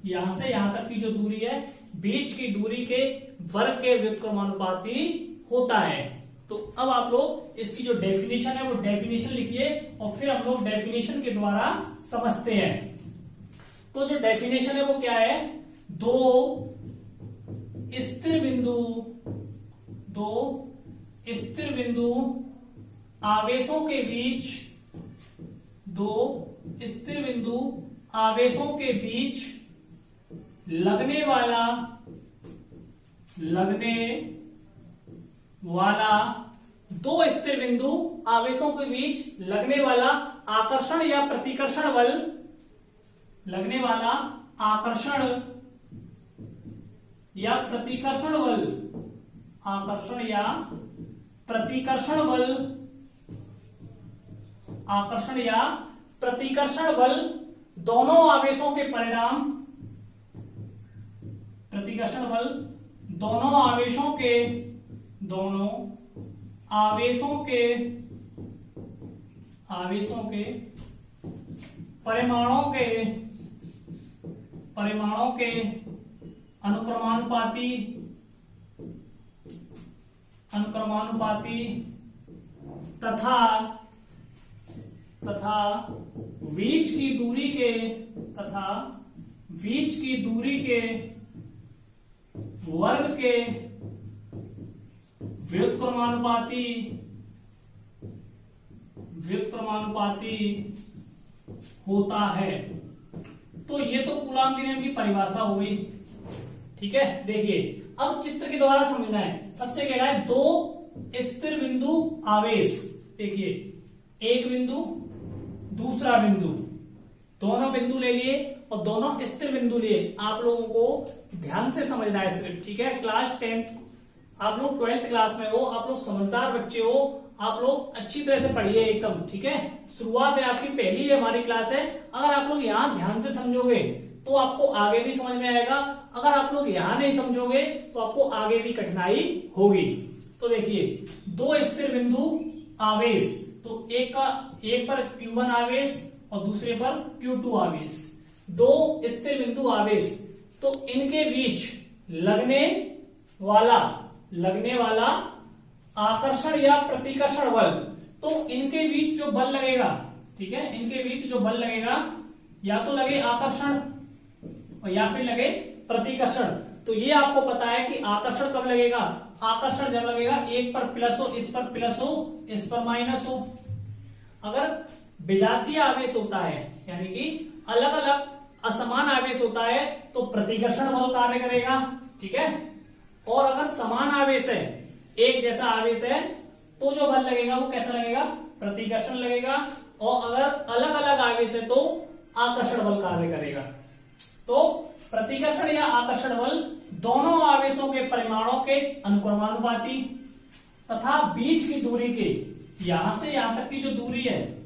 यहां से यहां तक की जो दूरी है, बीच की दूरी के वर्ग के व्युत्क्रमानुपाती होता है। तो अब आप लोग इसकी जो डेफिनेशन है वो डेफिनेशन लिखिए, और फिर हम लोग डेफिनेशन के द्वारा समझते हैं। तो जो डेफिनेशन है वो क्या है? दो स्थिर बिंदु आवेशों के बीच, दो स्थिर बिंदु आवेशों के बीच लगने वाला दो स्थिर बिंदु आवेशों के बीच लगने वाला आकर्षण या प्रतिकर्षण बल, लगने वाला आकर्षण या प्रतिकर्षण बल, आकर्षण या प्रतिकर्षण बल, आकर्षण या प्रतिकर्षण बल दोनों आवेशों के परिणाम, प्रतिकर्षण बल दोनों आवेशों के परिमाणों के अनुक्रमानुपाती तथा बीच की दूरी के वर्ग के व्युत्क्रमानुपाती होता है। तो ये तो कूलाम के नियम की परिभाषा हो गई, ठीक है। देखिए अब चित्र के द्वारा समझना है। सबसे कह रहा है दो स्थिर बिंदु आवेश, देखिए एक बिंदु दूसरा बिंदु, दोनों बिंदु ले लिए और दोनों स्थिर बिंदु लिए। आप लोगों को ध्यान से समझना है सिर्फ, ठीक है। क्लास 10th, आप लोग 12th क्लास में हो, आप लोग समझदार बच्चे हो, आप लोग अच्छी तरह से पढ़िए एकदम, ठीक है। शुरुआत है आपकी, पहली हमारी क्लास है। अगर आप लोग यहाँ ध्यान से समझोगे तो आपको आगे भी समझ में आएगा। अगर आप लोग यहां नहीं समझोगे तो आपको आगे भी कठिनाई होगी। तो देखिए, दो स्थिर बिंदु आवेश, तो एक पर Q1 आवेश और दूसरे पर Q2 आवेश, दो स्थिर बिंदु आवेश, तो इनके बीच लगने वाला आकर्षण या प्रतिकर्षण बल, तो इनके बीच जो बल लगेगा, ठीक है, इनके बीच जो बल लगेगा या तो लगे आकर्षण और या फिर लगे प्रतिकर्षण। तो ये आपको पता है कि आकर्षण कब लगेगा, आकर्षण जब लगेगा एक पर प्लस हो, इस पर प्लस हो, इस पर माइनस हो। अगर विजातीय आवेश होता है यानी कि अलग अलग असमान आवेश होता है तो प्रतिकर्षण बल कार्य करेगा, ठीक है। और अगर समान आवेश है, एक जैसा आवेश है, तो जो बल लगेगा वो कैसा लगेगा, प्रतिकर्षण लगेगा। और अगर अलग अलग आवेश है तो आकर्षण बल कार्य करेगा। तो प्रतिकर्षण या आकर्षण बल दोनों आवेशों के परिमाणों के अनुक्रमानुपाती तथा बीच की दूरी के, यहां से यहां तक की जो दूरी है,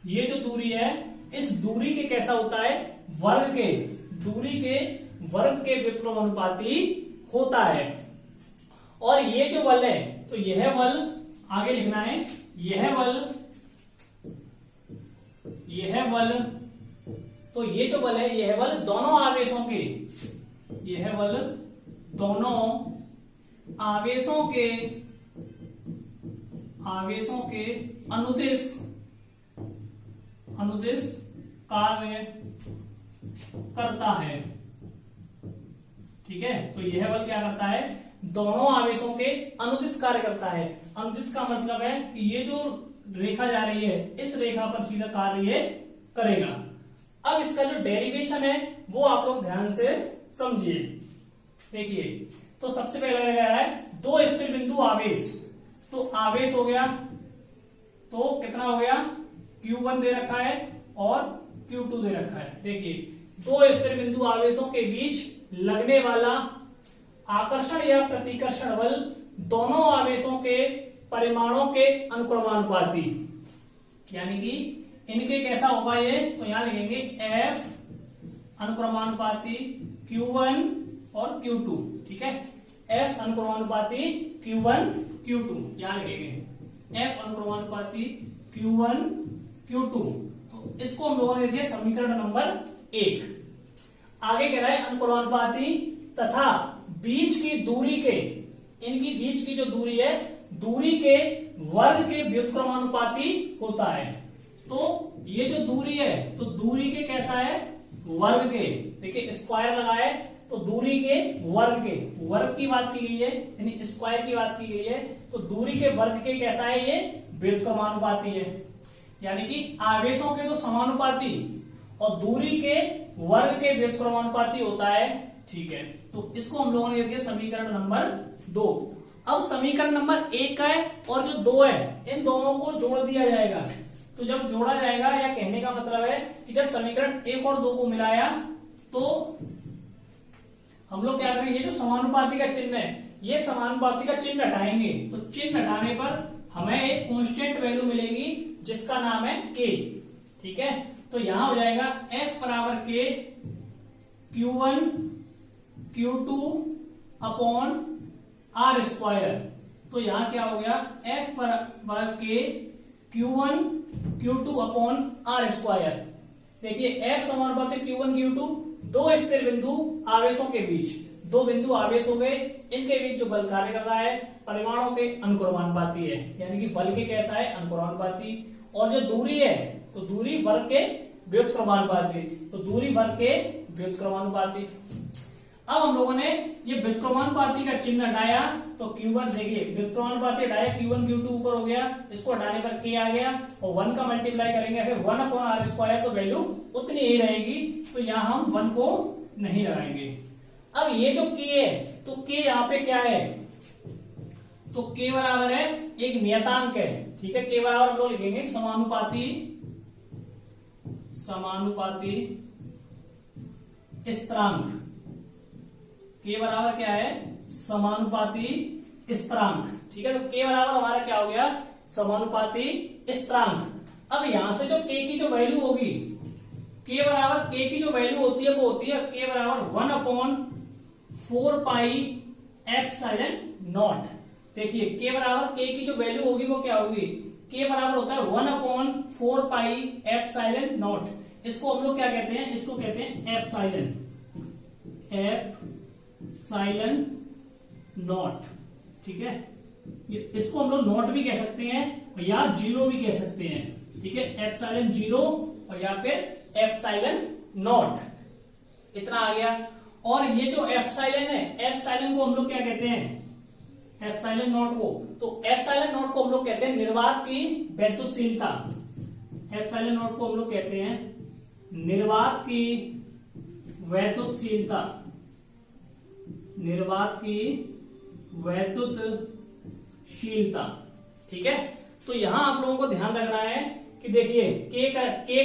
ये जो दूरी है, इस दूरी के कैसा होता है, वर्ग के, दूरी के वर्ग के व्युत्क्रमानुपाती होता है। और ये जो बल है, तो यह बल आगे लिखना है, यह बल, तो ये जो बल है, यह बल दोनों आवेशों के, यह बल दोनों आवेशों के अनुदिश कार्य करता है, ठीक है। तो यह बल क्या करता है, दोनों आवेशों के अनुदिश कार्य करता है। अनुदिश का मतलब है कि ये जो रेखा जा रही है, इस रेखा पर सीधा कार्य ये करेगा। अब इसका जो डेरिवेशन है वो आप लोग ध्यान से समझिए। देखिए, तो सबसे पहले लगा है दो स्थिर बिंदु आवेश, तो आवेश हो गया, तो कितना हो गया, Q1 दे रखा है और Q2 दे रखा है। देखिए, दो स्थिर बिंदु आवेशों के बीच लगने वाला आकर्षण या प्रतिकर्षण बल दोनों आवेशों के परिमाणों के अनुक्रमानुपाती, यानी कि इनके कैसा होगा ये, तो यहां लिखेंगे F अनुक्रमानुपाती Q1 और Q2, ठीक है। F अनुक्रमानुपाती Q1 Q2 यहां लिखेंगे, F अनुक्रमानुपाती Q1 Q2। तो इसको हम लोगों ने दिया समीकरण नंबर 1। आगे कह रहा है अनुक्रमानुपाती तथा बीच की दूरी के, इनकी बीच की जो दूरी है, दूरी के वर्ग के व्युत्क्रमानुपाती होता है। तो ये जो दूरी है, तो दूरी के कैसा है, वर्ग के। देखिए, स्क्वायर लगा है तो दूरी के वर्ग की बात की गई है, यानी स्क्वायर की बात की गई है। तो दूरी के वर्ग के कैसा है, ये व्युत्क्रमानुपाती है, यानी कि आवेशों के तो समानुपाती और दूरी के वर्ग के व्युत्क्रमानुपाती होता है, ठीक है। तो इसको हम लोगों ने दिया समीकरण नंबर 2। अब समीकरण नंबर 1 है और जो 2 है, इन दोनों को जोड़ दिया जाएगा। तो जब जोड़ा जाएगा, या कहने का मतलब है कि जब समीकरण 1 और 2 को मिलाया तो हम लोग क्या करेंगे, ये जो समानुपाती का चिन्ह है, ये समानुपाती का चिन्ह हटाएंगे। तो चिन्ह हटाने पर हमें एक कांस्टेंट वैल्यू मिलेगी जिसका नाम है K, ठीक है। तो यहां हो जाएगा F बराबर K Q1 Q2 upon R square. तो यहां क्या हो गया, F बराबर K Q1 Q2 upon R square. देखिए, F समानुपाती Q1 Q2, दो स्थिर बिंदु आवेशों के बीच, दो बिंदु आवेश हो गए, इनके बीच जो बल कार्य कर रहा है परिमाणों के अनुक्रमानुपाती है, यानी कि बल के कैसा है, अनुक्रमानुपाती। और जो दूरी है, तो दूरी वर्ग के व्युत्क्रमानुपाती, तो दूरी वर्ग के व्युत्क्रमानुपाती। अब हम लोगों ने ये व्युत्क्रमानुपाती का चिन्ह हटाया तो Q1, देखिए व्युत्क्रमानुपाती हटाया, Q1 Q2 ऊपर हो गया, इसको हटाने पर K आ गया और 1 का मल्टीप्लाई करेंगे फिर 1 अपॉन R स्क्वायर, तो वैल्यू उतनी ही रहेगी। तो यहां हम 1 को नहीं लगाएंगे। अब ये जो K है, तो K यहाँ पे क्या है, तो K बराबर है एक नियतांक है, ठीक है। K बराबर हम लोग लिखेंगे समानुपाती स्थिरांक। K बराबर क्या है, समानुपाती स्थिरांक, ठीक है। तो K बराबर हमारा क्या हो गया, समानुपाती स्थिरांक। अब यहां से जो K की जो वैल्यू होगी, के बराबर के की जो वैल्यू होती है वो होती है के बराबर 1/4 पाई एप्सिलॉन नॉट। देखिए के बराबर के की जो वैल्यू होगी वो क्या होगी, के बराबर होता है 1/4 पाई एप्सिलॉन नॉट। इसको हम लोग क्या कहते हैं, इसको कहते हैं एप्सिलॉन, एप्सिलॉन नॉट। ठीक है, इसको हम लोग नॉट भी कह सकते हैं या जीरो भी कह सकते हैं। ठीक है, एप्सिलॉन जीरो और या फिर एप्सिलॉन नॉट, इतना आ गया। और ये जो एप्सिलॉन है, एप्सिलॉन को हम लोग क्या कहते हैं, एप्सिलॉन नॉट को, तो एप्सिलॉन नॉट को हम लोग कहते हैं निर्वात की वैद्युतशीलता। एप्सिलॉन नॉट को हम लोग कहते हैं निर्वात की वैद्युतशीलता, निर्वात की वैद्युतशीलता। ठीक है, तो यहां आप लोगों को ध्यान रखना है कि देखिए के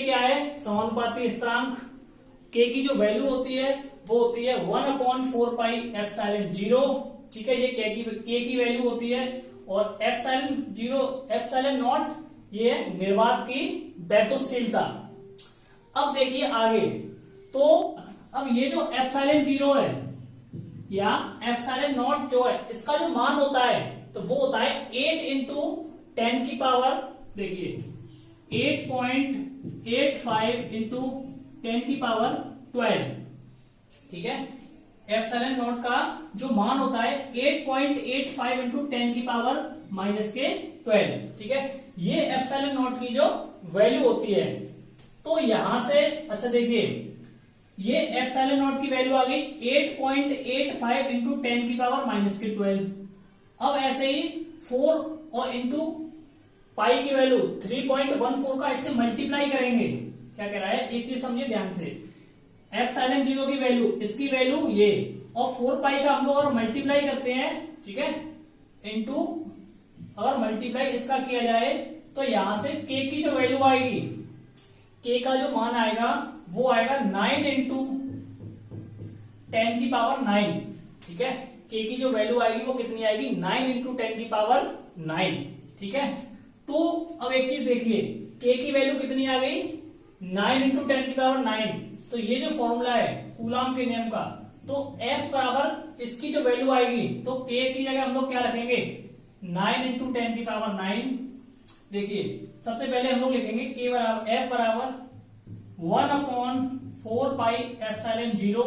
क्या है, समानुपाती स्थिरांक। के की जो वैल्यू होती है वो होती है 1/4 पाई एप्सिलॉन जीरो। ठीक है, ये के की वैल्यू होती है। और एप्सिलॉन जीरो, एप्सिलॉन नॉट, ये निर्वात की वैद्युतशीलता। अब देखिए आगे, तो अब ये जो एप्सिलॉन जीरो है या एप्सिलॉन नॉट जो है, इसका जो मान होता है तो वो होता है 8 इंटू 10 की पावर, देखिए 8.85 इंटू 10 की पावर 12। ठीक है, एप्सिलॉन नॉट का जो मान होता है 8.85 इंटू 10 की पावर -12। ठीक है, ये एप्सिलॉन नॉट की जो वैल्यू होती है। तो यहां से अच्छा देखिए, ये एप्सिलॉन नॉट की वैल्यू आ गई 8.85 इंटू 10 की पावर -12। अब ऐसे ही 4 और इंटू पाई की वैल्यू 3.14 का इससे मल्टीप्लाई करेंगे। क्या कह रहा है, एक चीज समझिए ध्यान से, एप्सिलॉन जीरो की वैल्यू, इसकी वैल्यू ये, और 4 पाई का हम लोग अगर मल्टीप्लाई करते हैं, ठीक है, इंटू अगर मल्टीप्लाई इसका किया जाए तो यहां से के की जो वैल्यू आएगी, के का जो मान आएगा वो आएगा 9 इंटू 10 की पावर 9। ठीक है, के की जो वैल्यू आएगी वो कितनी आएगी, 9 इंटू 10 की पावर 9। ठीक है, तो अब एक चीज देखिए, के की वैल्यू कितनी आ गई, 9 इंटू 10 की पावर 9। तो ये जो फॉर्मूला है कूलॉम के नियम का, तो F बराबर इसकी जो वैल्यू आएगी, तो के की जगह हम लोग क्या रखेंगे, 9 इंटू 10 की पावर 9। देखिए सबसे पहले हम लोग लिखेंगे के बराबर, F बराबर 1/4 pi epsilon zero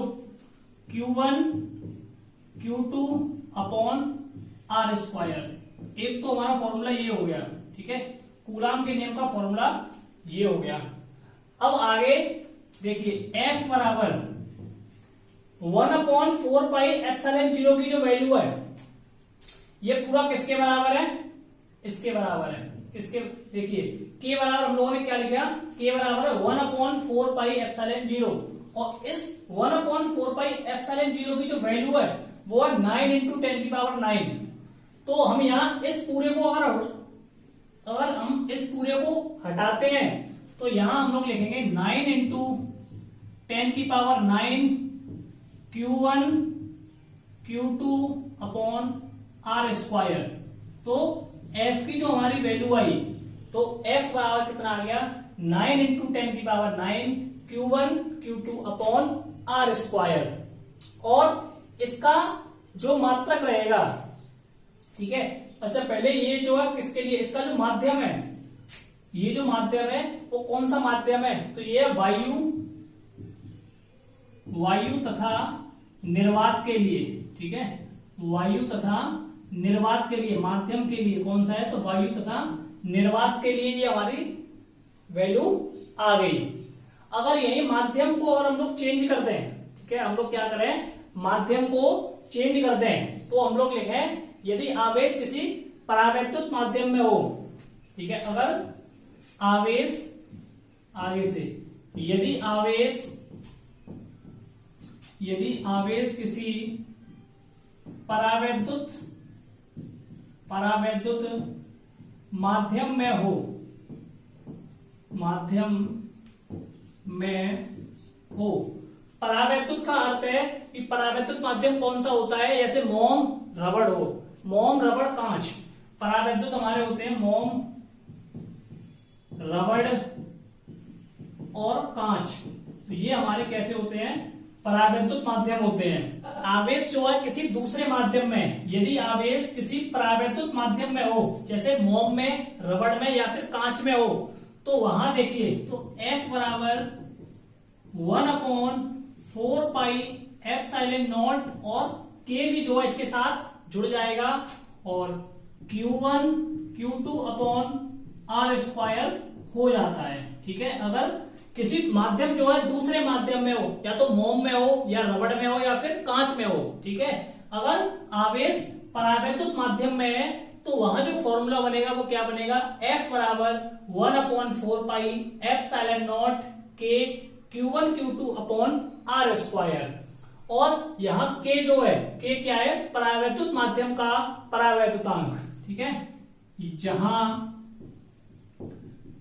Q1 Q2 upon R square. एक तो हमारा फॉर्मूला ये हो गया। ठीक है, कूलॉम के नियम का फॉर्मूला ये हो गया। अब आगे देखिए, F बराबर 1/4 पाई एप्सिलॉन जीरो की जो वैल्यू है, ये पूरा किसके बराबर है, इसके बराबर है। इसके देखिए के बराबर हम लोगों ने क्या लिखा, के बराबर 1/4 पाई एप्सिलॉन जीरो, और इस 1/4 पाई एप्सिलॉन जीरो की जो वैल्यू है वो है 9 इंटू 10 की पावर 9। तो हम यहां इस पूरे को अगर हम इस पूरे को हटाते हैं तो यहां हम लोग लिखेंगे 9 इंटू 10 की power 9 Q1 Q2 upon R square. तो F की जो हमारी वैल्यू आई, तो F बराबर कितना आ गया, 9 इंटू 10 की power 9 Q1 Q2 upon R square. और इसका जो मात्रक रहेगा, ठीक है, अच्छा पहले ये जो है किसके लिए, इसका जो माध्यम है, ये जो माध्यम है वो कौन सा माध्यम है, तो ये है वायु तथा निर्वात के लिए। ठीक है, वायु तथा निर्वात के लिए, माध्यम के लिए कौन सा है, तो वायु तथा निर्वात के लिए ये हमारी वैल्यू आ गई। अगर यही माध्यम को और हम लोग चेंज कर दें, ठीक है, हम लोग क्या करें, माध्यम को चेंज कर दें, तो हम लोग लिखें यदि आवेश किसी परावैद्युत माध्यम में हो। ठीक है, अगर आवेश आगे से, यदि आवेश किसी परावैद्युत माध्यम में हो, परावैद्युत का अर्थ है कि परावैद्युत माध्यम कौन सा होता है, जैसे मोम रबड़ हो, मोम रबड़ कांच, परावैद्युत हमारे होते हैं मोम रबड़ और कांच। तो ये हमारे कैसे होते हैं, परावैद्युत माध्यम होते हैं। आवेश जो है किसी दूसरे माध्यम में, यदि आवेश किसी परावैद्युत माध्यम में हो, जैसे मोम में, रबड़ में या फिर कांच में हो, तो वहां देखिए तो F बराबर 1/4πε0 और K भी जो है इसके साथ जुड़ जाएगा और Q1 Q2 upon R square हो जाता है। ठीक है, अगर किसी माध्यम जो है दूसरे माध्यम में हो, या तो मोम में हो या रबड़ में हो या फिर कांच में हो। ठीक है, अगर आवेश परावैद्युत माध्यम में है तो वहां जो फॉर्मूला बनेगा वो क्या बनेगा, F बराबर 1/4πε0 K Q1 Q2 upon R square. और यहाँ K जो है, K क्या है, परावैद्युत माध्यम का परावैद्युतांक। ठीक है, जहां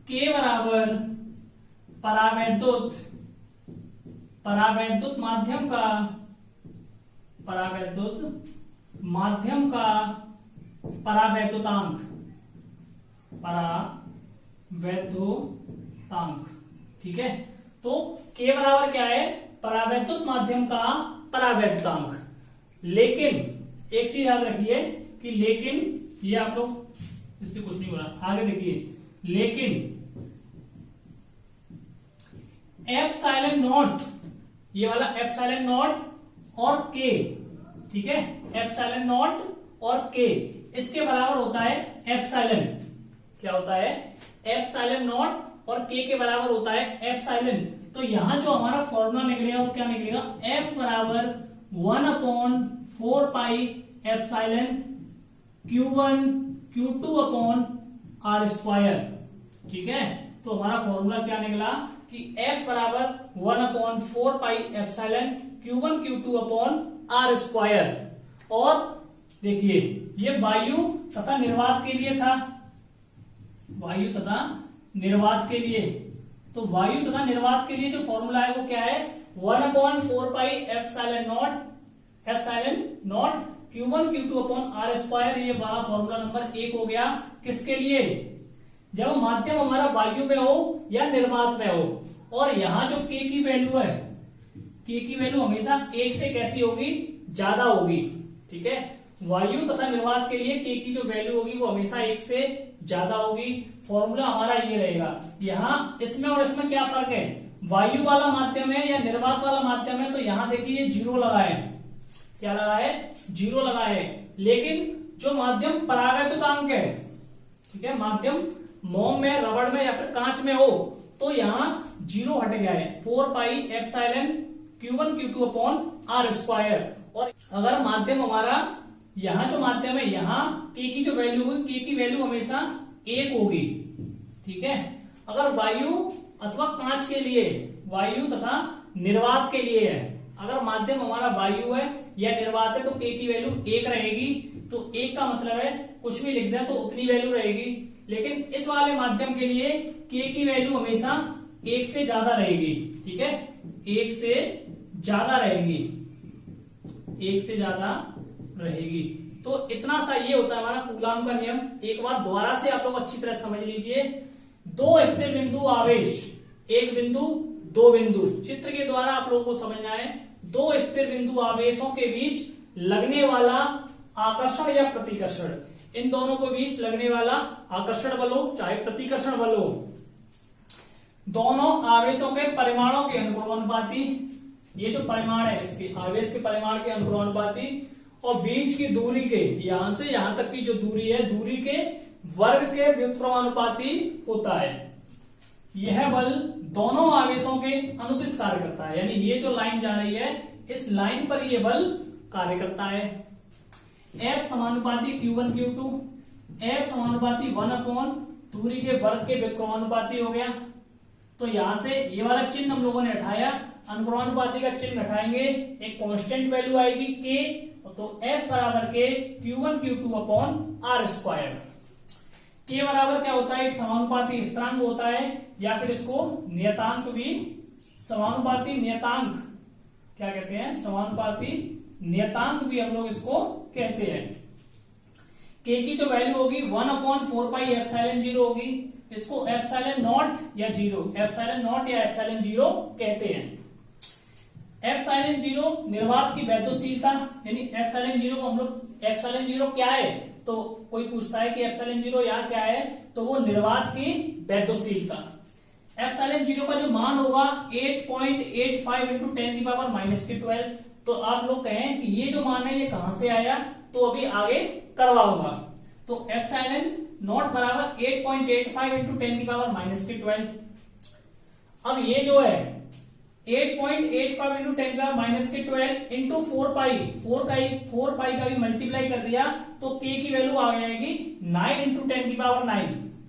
K बराबर परावैद्युत माध्यम का परावैद्युतांक। ठीक है, तो K बराबर क्या है, परावैद्युत माध्यम का परावैद्युतांक। लेकिन एक चीज याद रखिए कि लेकिन, ये आप लोग इससे कुछ नहीं हो रहा, आगे देखिए, लेकिन एप्सिलॉन नॉट, ये वाला एप्सिलॉन नॉट और K, ठीक है, एप्सिलॉन नॉट और K इसके बराबर होता है एप्सिलॉन। क्या होता है, एप्सिलॉन नॉट और K के बराबर होता है एप्सिलॉन। तो यहां जो हमारा फॉर्मूला निकलेगा वो क्या निकलेगा, F बराबर 1/4πε Q1 Q2 upon R square. ठीक है, तो हमारा फॉर्मूला क्या निकला कि F बराबर 1/4πε Q1 Q2 upon R square. और देखिए ये वायु तथा निर्वात के लिए था, वायु तथा निर्वात के लिए। तो वायु तथा निर्वात के लिए जो फॉर्मूला है वो क्या है, 1/4πε0 Q1 Q2 upon R square. ये वाला फॉर्मूला नंबर 1 हो गया। किसके लिए, जब माध्यम हमारा वायु में हो या निर्वात में हो। और यहां जो K की वैल्यू है, K की वैल्यू हमेशा 1 से कैसी होगी, ज्यादा होगी। ठीक है, वायु तथा निर्वात के लिए K की जो वैल्यू होगी वो हमेशा 1 से ज्यादा होगी। फॉर्मूला हमारा ये रहेगा। यहाँ इसमें और इसमें क्या फर्क है, वायु वाला माध्यम है या निर्वात वाला माध्यम है, तो यहाँ देखिए 0 लगा है। क्या लगा है, 0 लगा है। लेकिन जो माध्यम परावैद्युतांक है, ठीक है, माध्यम मोम में, रबड़ में या फिर कांच में हो, तो यहाँ 0 हट गया है, 4πε Q1 Q2 upon R square. और अगर माध्यम हमारा, यहाँ जो माध्यम है, यहाँ K की जो वैल्यू होगी, K की वैल्यू हमेशा 1 होगी। ठीक है, अगर वायु अथवा कांच के लिए, वायु तथा निर्वात के लिए है, अगर माध्यम हमारा वायु है या निर्वात है तो K की वैल्यू 1 रहेगी। तो 1 का मतलब है कुछ भी लिख दें तो उतनी वैल्यू रहेगी। लेकिन इस वाले माध्यम के लिए K की वैल्यू हमेशा 1 से ज्यादा रहेगी। ठीक है, 1 से ज्यादा रहेगी, 1 से ज्यादा रहेगी। तो इतना सा ये होता है हमारा कूलाम का नियम। एक बार दोबारा से आप लोग अच्छी तरह समझ लीजिए। दो स्थिर बिंदु आवेश, एक बिंदु, दो बिंदु, चित्र के द्वारा आप लोगों को समझना है। दो स्थिर बिंदु आवेशों के बीच लगने वाला आकर्षण या प्रतिकर्षण, इन दोनों के बीच लगने वाला आकर्षण बल हो चाहे प्रतिकर्षण बल हो, दोनों आवेशों के परिमाणों के अनुक्रमानुपाती, ये जो परिमाण है इसके आवेश के परिमाण के अनुक्रमानुपाती, और बीच की दूरी के, यहां से यहां तक की जो दूरी है, दूरी के वर्ग के व्युत्क्रमानुपाती होता है। यह बल दोनों आवेशों के अनुदिश कार्य करता है। यानी ये जो लाइन जा रही है, इस लाइन पर ये बल कार्य करता है। F समानुपाती Q1 Q2, F समानुपाती 1 अपॉन दूरी के वर्ग के व्युत्क्रमानुपाती हो गया। तो यहां से ये वाला चिन्ह हम लोगों ने हटाया, अनुक्रमानुपाती का चिन्ह हटाएंगे, एक कांस्टेंट वैल्यू आएगी K। तो F बराबर के Q1 Q2 upon R square. K बराबर क्या होता है, एक समानुपाती स्थिरांक होता है, या फिर इसको नियतांक भी, समानुपाती नियतांक क्या कहते हैं, समानुपाती नियतांक भी हम लोग इसको कहते हैं। के की जो वैल्यू होगी 1/4πε0 होगी। इसको एप्सिलॉन नॉट या जीरो, एप्सिलॉन नॉट या एप्सिलॉन जीरो कहते हैं। एप्सिलॉन जीरो निर्वात की वैद्युशीलता, यानी एप्सिलॉन जीरो को हम लोग, एप्सिलॉन जीरो क्या है, तो कोई पूछता है कि एप्सिलॉन जीरो यहाँ क्या है, तो वो निर्वात की वैद्युशीलता। एप्सिलॉन जीरो का जो मान होगा 8.85 इंटू 10⁻⁻12। तो आप लोग कहें कि ये जो मान है ये कहां से आया, तो अभी आगे करवाऊंगा। तो एप्सिलॉन नॉट बराबर 8.85 इंटू 10⁻⁻12। अब ये जो है 8.85 इंटू 10⁻⁻12 इंटू 4 पाई का भी मल्टीप्लाई कर दिया तो के की वैल्यू आ जाएगी 9 इंटू 10⁹।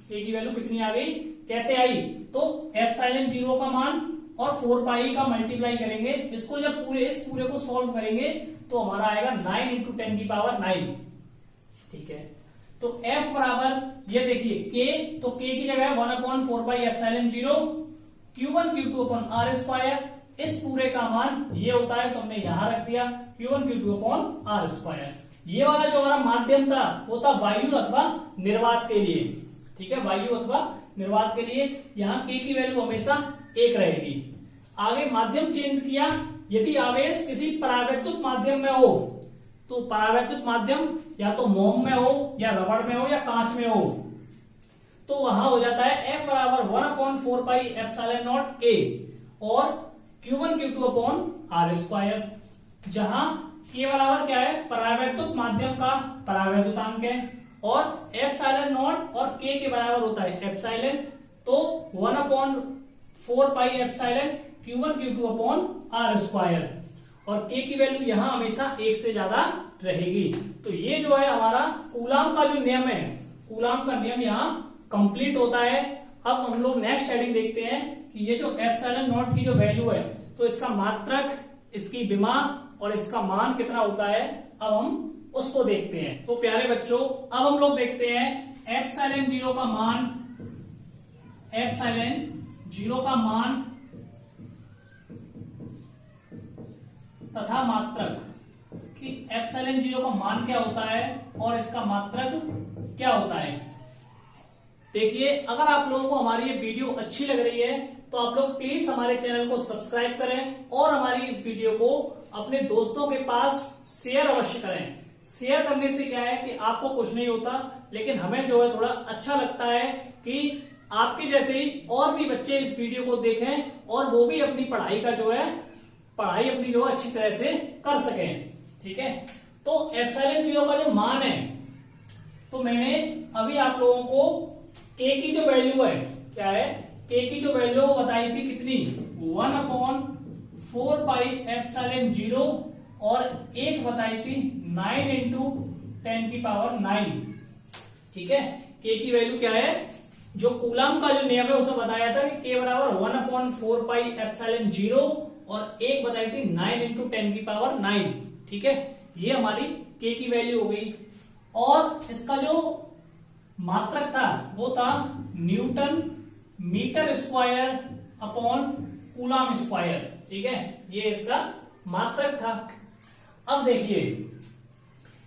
के की वैल्यू कितनी आ गई, कैसे आई, तो एप्सिलॉन जीरो का मान और 4 पाई का मल्टीप्लाई करेंगे। इसको जब इस पूरे को सॉल्व करेंगे तो हमारा आएगा 9 इंटू 10⁹। ठीक है, तो F बराबर ये देखिए K, तो K की जगह 1/4πε0 Q1 Q2 upon R square. इस पूरे का मान ये होता है तो हमने यहां रख दिया Q1 Q2 upon R square. ये वाला जो हमारा माध्यम था वो था वायु अथवा निर्वात के लिए। ठीक है, वायु अथवा निर्वात के लिए यहाँ K की वैल्यू हमेशा 1 रहेगी। आगे माध्यम चेंज किया, यदि आवेश किसी परावैद्युत माध्यम में हो तो परावैद्युत माध्यम या तो मोम में हो या रबड़ में हो या कांच में हो, तो वहां हो जाता है F बराबर 1/4πε0 K और Q1 Q2 upon R square, जहां K बराबर क्या है, परावैद्युत माध्यम का परावैद्युतांक है और एप्सिलॉन नॉट और K के बराबर होता है एप्सिलॉन, तो 1/4πε Q1 Q2 upon R square और K की वैल्यू यहां हमेशा 1 से ज्यादा रहेगी। तो ये जो है हमारा कूलाम का जो नियम है, कूलाम का नियम यहाँ कंप्लीट होता है। अब हम लोग नेक्स्ट हेडिंग देखते हैं कि ये जो एप्सिलॉन नॉट की जो वैल्यू है, तो इसका मात्रक, इसकी विमा और इसका मान कितना होता है, अब हम उसको देखते हैं। तो प्यारे बच्चों, अब हम लोग देखते हैं एप्सिलॉन जीरो का मान, एप्सिलॉन जीरो का मान तथा मात्रक, कि एप्सिलॉन जीरो का मान क्या होता है और इसका मात्रक क्या होता है। देखिए, अगर आप लोगों को हमारी ये वीडियो अच्छी लग रही है तो आप लोग प्लीज हमारे चैनल को सब्सक्राइब करें और हमारी इस वीडियो को अपने दोस्तों के पास शेयर अवश्य करें। शेयर करने से क्या है कि आपको कुछ नहीं होता, लेकिन हमें जो है थोड़ा अच्छा लगता है कि आपके जैसे ही और भी बच्चे इस वीडियो को देखें और वो भी अपनी पढ़ाई का जो है, पढ़ाई अपनी जो है अच्छी तरह से कर सकें। ठीक है, तो एप्सिलॉन जीरो का जो मान है, तो मैंने अभी आप लोगों को K की जो वैल्यू है, क्या है, K की जो वैल्यू वो बताई थी कितनी, 1/4πε0 और एक बताई थी 9 इंटू 10⁹। ठीक है, K की वैल्यू क्या है, जो कूलाम का जो नियम है उसमें बताया था कि K बराबर 1/4πε0 और एक बताई थी 9 इंटू 10⁹। ठीक है, ये हमारी K की वैल्यू हो गई। और इसका जो मात्रक था वो था newton metre square upon coulomb square. ठीक है, ये इसका मात्रक था। अब देखिए,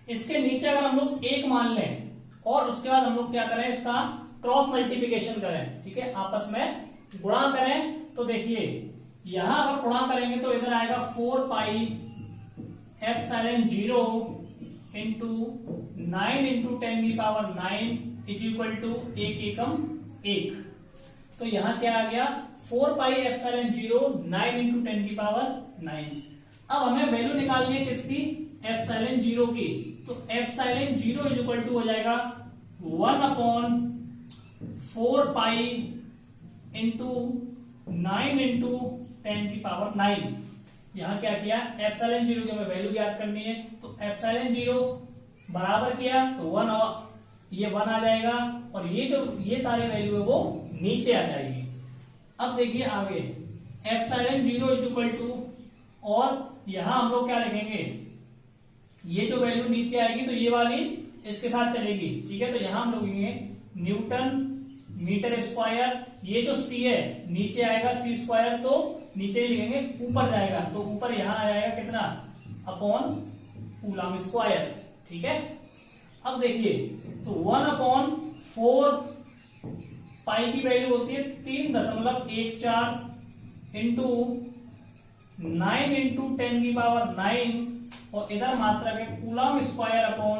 इसके नीचे अगर हम लोग 1 मान लें और उसके बाद हम लोग क्या करें, इसका क्रॉस मल्टीप्लिकेशन करें। ठीक है, आपस में गुणा करें, तो देखिए यहां अगर गुणा करेंगे तो इधर आएगा 4πε0 into 9 into 10⁹ is equal to 1 एकम 1। तो यहां क्या आ गया, 4πε0 9 इंटू 10⁹। अब हमें वैल्यू निकालनी है किसकी, एप्सिलॉन जीरो की। तो epsilon zero is equal to हो जाएगा 1/4π इंटू 9 इंटू 10⁹। यहां क्या किया, एप्सिलॉन जीरो की हमें वैल्यू ज्ञात करनी है, तो एप्सिलॉन जीरो बराबर किया तो 1 और ये 1 आ जाएगा और ये सारी वैल्यू है वो नीचे आ जाएगी। अब देखिए आगे, epsilon zero is equal to, और यहां हम लोग क्या लिखेंगे, ये जो वैल्यू नीचे आएगी तो ये वाली इसके साथ चलेगी। ठीक है, तो यहां हम लोग लिखेंगे न्यूटन मीटर स्क्वायर, ये जो C है नीचे आएगा C स्क्वायर, तो नीचे ही लिखेंगे, ऊपर जाएगा तो ऊपर यहां आ जाएगा कितना, अपॉन कूलाम स्क्वायर। ठीक है, अब देखिए तो 1/4 पाई की वैल्यू होती है 3.14 इंटू 9 इंटू 10⁹ और इधर मात्रक है coulomb square upon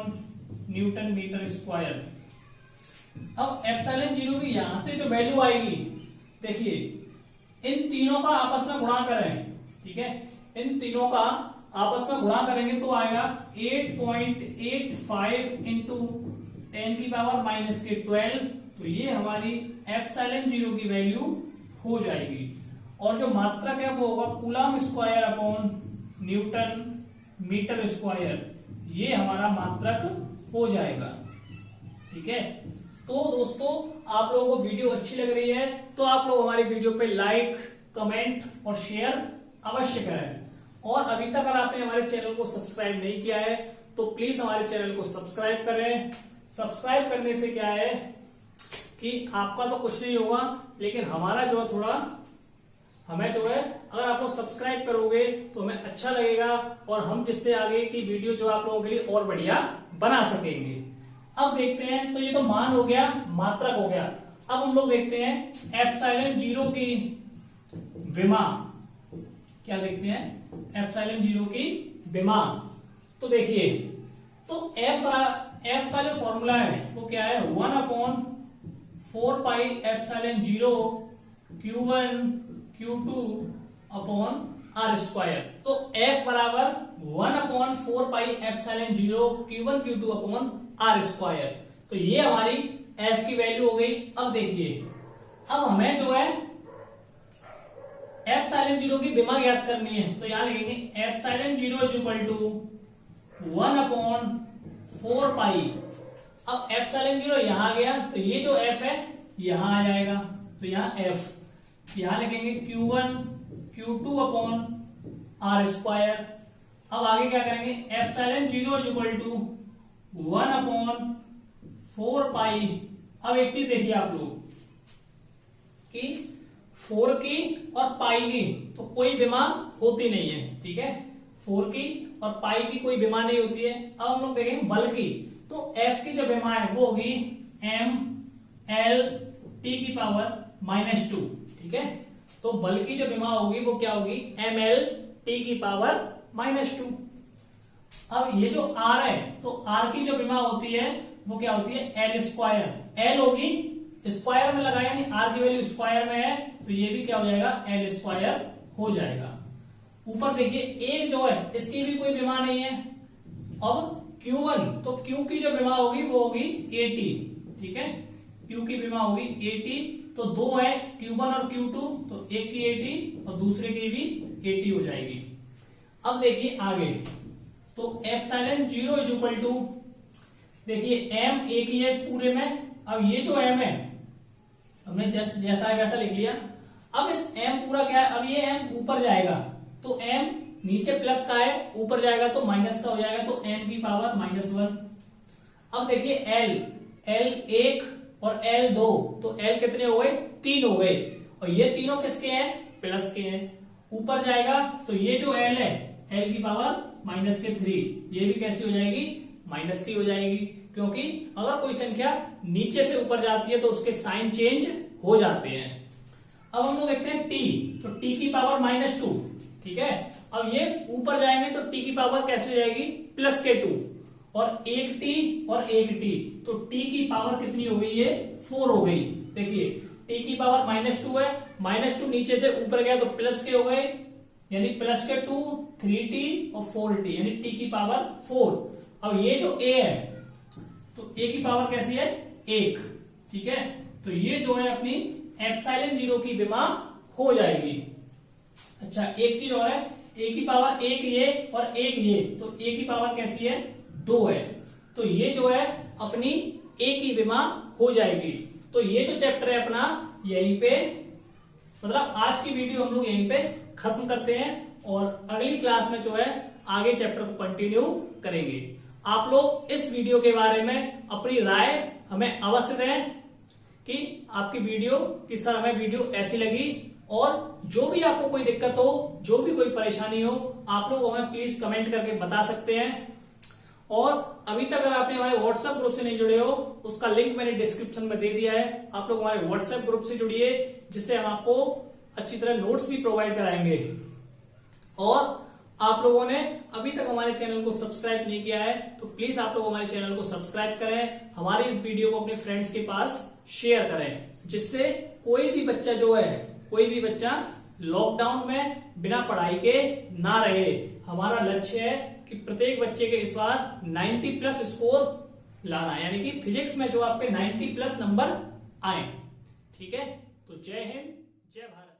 newton metre square. अब एप्सिलॉन जीरो की यहां से जो वैल्यू आएगी, देखिए इन तीनों का आपस में गुणा करें, ठीक है, इन तीनों का आपस में गुणा करेंगे तो आएगा 8.85 इंटू 10⁻⁻12। तो ये हमारी एप्सिलॉन जीरो की वैल्यू हो जाएगी। और जो मात्रक है वो होगा coulomb square upon newton metre square, ये हमारा मात्रक हो जाएगा। ठीक है, तो दोस्तों आप लोगों को वीडियो अच्छी लग रही है तो आप लोग हमारी वीडियो पे लाइक, कमेंट और शेयर अवश्य करें। और अभी तक अगर आपने हमारे चैनल को सब्सक्राइब नहीं किया है तो प्लीज हमारे चैनल को सब्सक्राइब करें। सब्सक्राइब करने से क्या है कि आपका तो कुछ नहीं होगा, लेकिन हमारा जो है थोड़ा, हमें जो है अगर आप लोग सब्सक्राइब करोगे तो हमें अच्छा लगेगा और हम जिससे आगे की वीडियो जो आप लोगों के लिए और बढ़िया बना सकेंगे। अब देखते हैं, तो ये तो मान हो गया, मात्रक हो गया। अब हम लोग देखते हैं एप्सिलॉन जीरो की विमा, क्या देखते हैं एप्सिलॉन जीरो की विमा। तो देखिए तो एफ का जो फॉर्मूला है वो क्या है, 1/4 pi epsilon zero Q1 Q2 upon R square. तो F बराबर 1/4 pi epsilon zero Q1 Q2 upon R square. तो ये हमारी F की वैल्यू हो गई। अब देखिए, अब हमें जो है एप्सिलॉन जीरो की विमा ज्ञात करनी है, तो यहां लिखेंगे epsilon zero is equal to 1/4 pi. अब एप्सिलॉन जीरो यहां आ गया तो ये जो F है यहां आ जाएगा, तो यहां F, यहां लिखेंगे Q1 Q2 upon R square. अब आगे क्या करेंगे, epsilon zero is equal to 1/4 pi. अब एक चीज देखिए आप लोग कि 4 की और पाई की तो कोई विमा होती नहीं है, ठीक है, 4 की और पाई की कोई विमा नहीं होती है। अब हम लोग देखेंगे बल की, तो F की जो विमा है वो होगी mL/T⁻², ठीक है। तो बल की जो विमा होगी वो क्या होगी, mL/T⁻²। अब ये जो R है, तो R की जो विमा होती है वो क्या होती है, L²। L होगी स्क्वायर में लगाया, यानी R की वैल्यू स्क्वायर में है तो ये भी क्या हो जाएगा, L² हो जाएगा। ऊपर देखिए एक जो है इसकी भी कोई विमा नहीं है। अब Q1, तो Q की जो विमा होगी वो होगी 80, ठीक है, Q की विमा होगी 80। तो दो है Q1 और Q2, तो एक की 80 और दूसरे की भी 80 हो जाएगी। अब देखिए आगे, तो epsilon zero is equal to, देखिए M एक ही है इस पूरे में। अब ये जो M है हमने जस्ट जैसा है वैसा लिख लिया। अब इस M पूरा क्या है, अब ये M ऊपर जाएगा तो M नीचे प्लस का है, ऊपर जाएगा तो माइनस का हो जाएगा, तो m⁻⁻1। अब देखिए L1 और L2, तो L कितने हो गए, 3 हो गए, और ये तीनों किसके हैं, प्लस के हैं। ऊपर जाएगा तो ये जो L है L⁻⁻3, ये भी कैसी हो जाएगी, माइनस की हो जाएगी, क्योंकि अगर कोई संख्या नीचे से ऊपर जाती है तो उसके साइन चेंज हो जाते हैं। अब हम लोग देखते हैं T, तो T⁻², ठीक है। अब ये ऊपर जाएंगे तो T की पावर कैसे हो जाएगी, +2, और एक T और एक T, तो T की पावर कितनी हो गई, ये 4 हो गई। देखिए T की पावर -2 है, -2 नीचे से ऊपर गया तो प्लस के हो गए, यानी +2, 3T और 4T, यानी T की पावर 4। अब ये जो A है तो A की पावर कैसी है, 1, ठीक है। तो ये जो है अपनी एप्सिलॉन जीरो की विमा हो जाएगी। अच्छा एक चीज और है, A की पावर 1 ये और 1 ये, तो A की पावर कैसी है, 2 है। तो ये जो है अपनी A की विमा हो जाएगी। तो ये जो चैप्टर है अपना यहीं पे, मतलब आज की वीडियो हम लोग यहीं पे खत्म करते हैं और अगली क्लास में जो है आगे चैप्टर को कंटिन्यू करेंगे। आप लोग इस वीडियो के बारे में अपनी राय हमें अवश्य दें कि आपकी वीडियो, कि सर हमें वीडियो ऐसी लगी, और जो भी आपको कोई दिक्कत हो, जो भी कोई परेशानी हो, आप लोग हमें प्लीज कमेंट करके बता सकते हैं। और अभी तक अगर आपने हमारे व्हाट्सएप ग्रुप से नहीं जुड़े हो, उसका लिंक मैंने डिस्क्रिप्शन में दे दिया है। आप लोग हमारे व्हाट्सएप ग्रुप से जुड़िए, जिससे हम आपको अच्छी तरह नोट्स भी प्रोवाइड कराएंगे। और आप लोगों ने अभी तक हमारे चैनल को सब्सक्राइब नहीं किया है तो प्लीज आप लोग हमारे चैनल को सब्सक्राइब करें, हमारे इस वीडियो को अपने फ्रेंड्स के पास शेयर करें, जिससे कोई भी बच्चा लॉकडाउन में बिना पढ़ाई के ना रहे। हमारा लक्ष्य है कि प्रत्येक बच्चे के इस बार 90+ स्कोर लाना, यानी कि फिजिक्स में जो आपके 90+ नंबर आए। ठीक है, तो जय हिंद, जय भारत।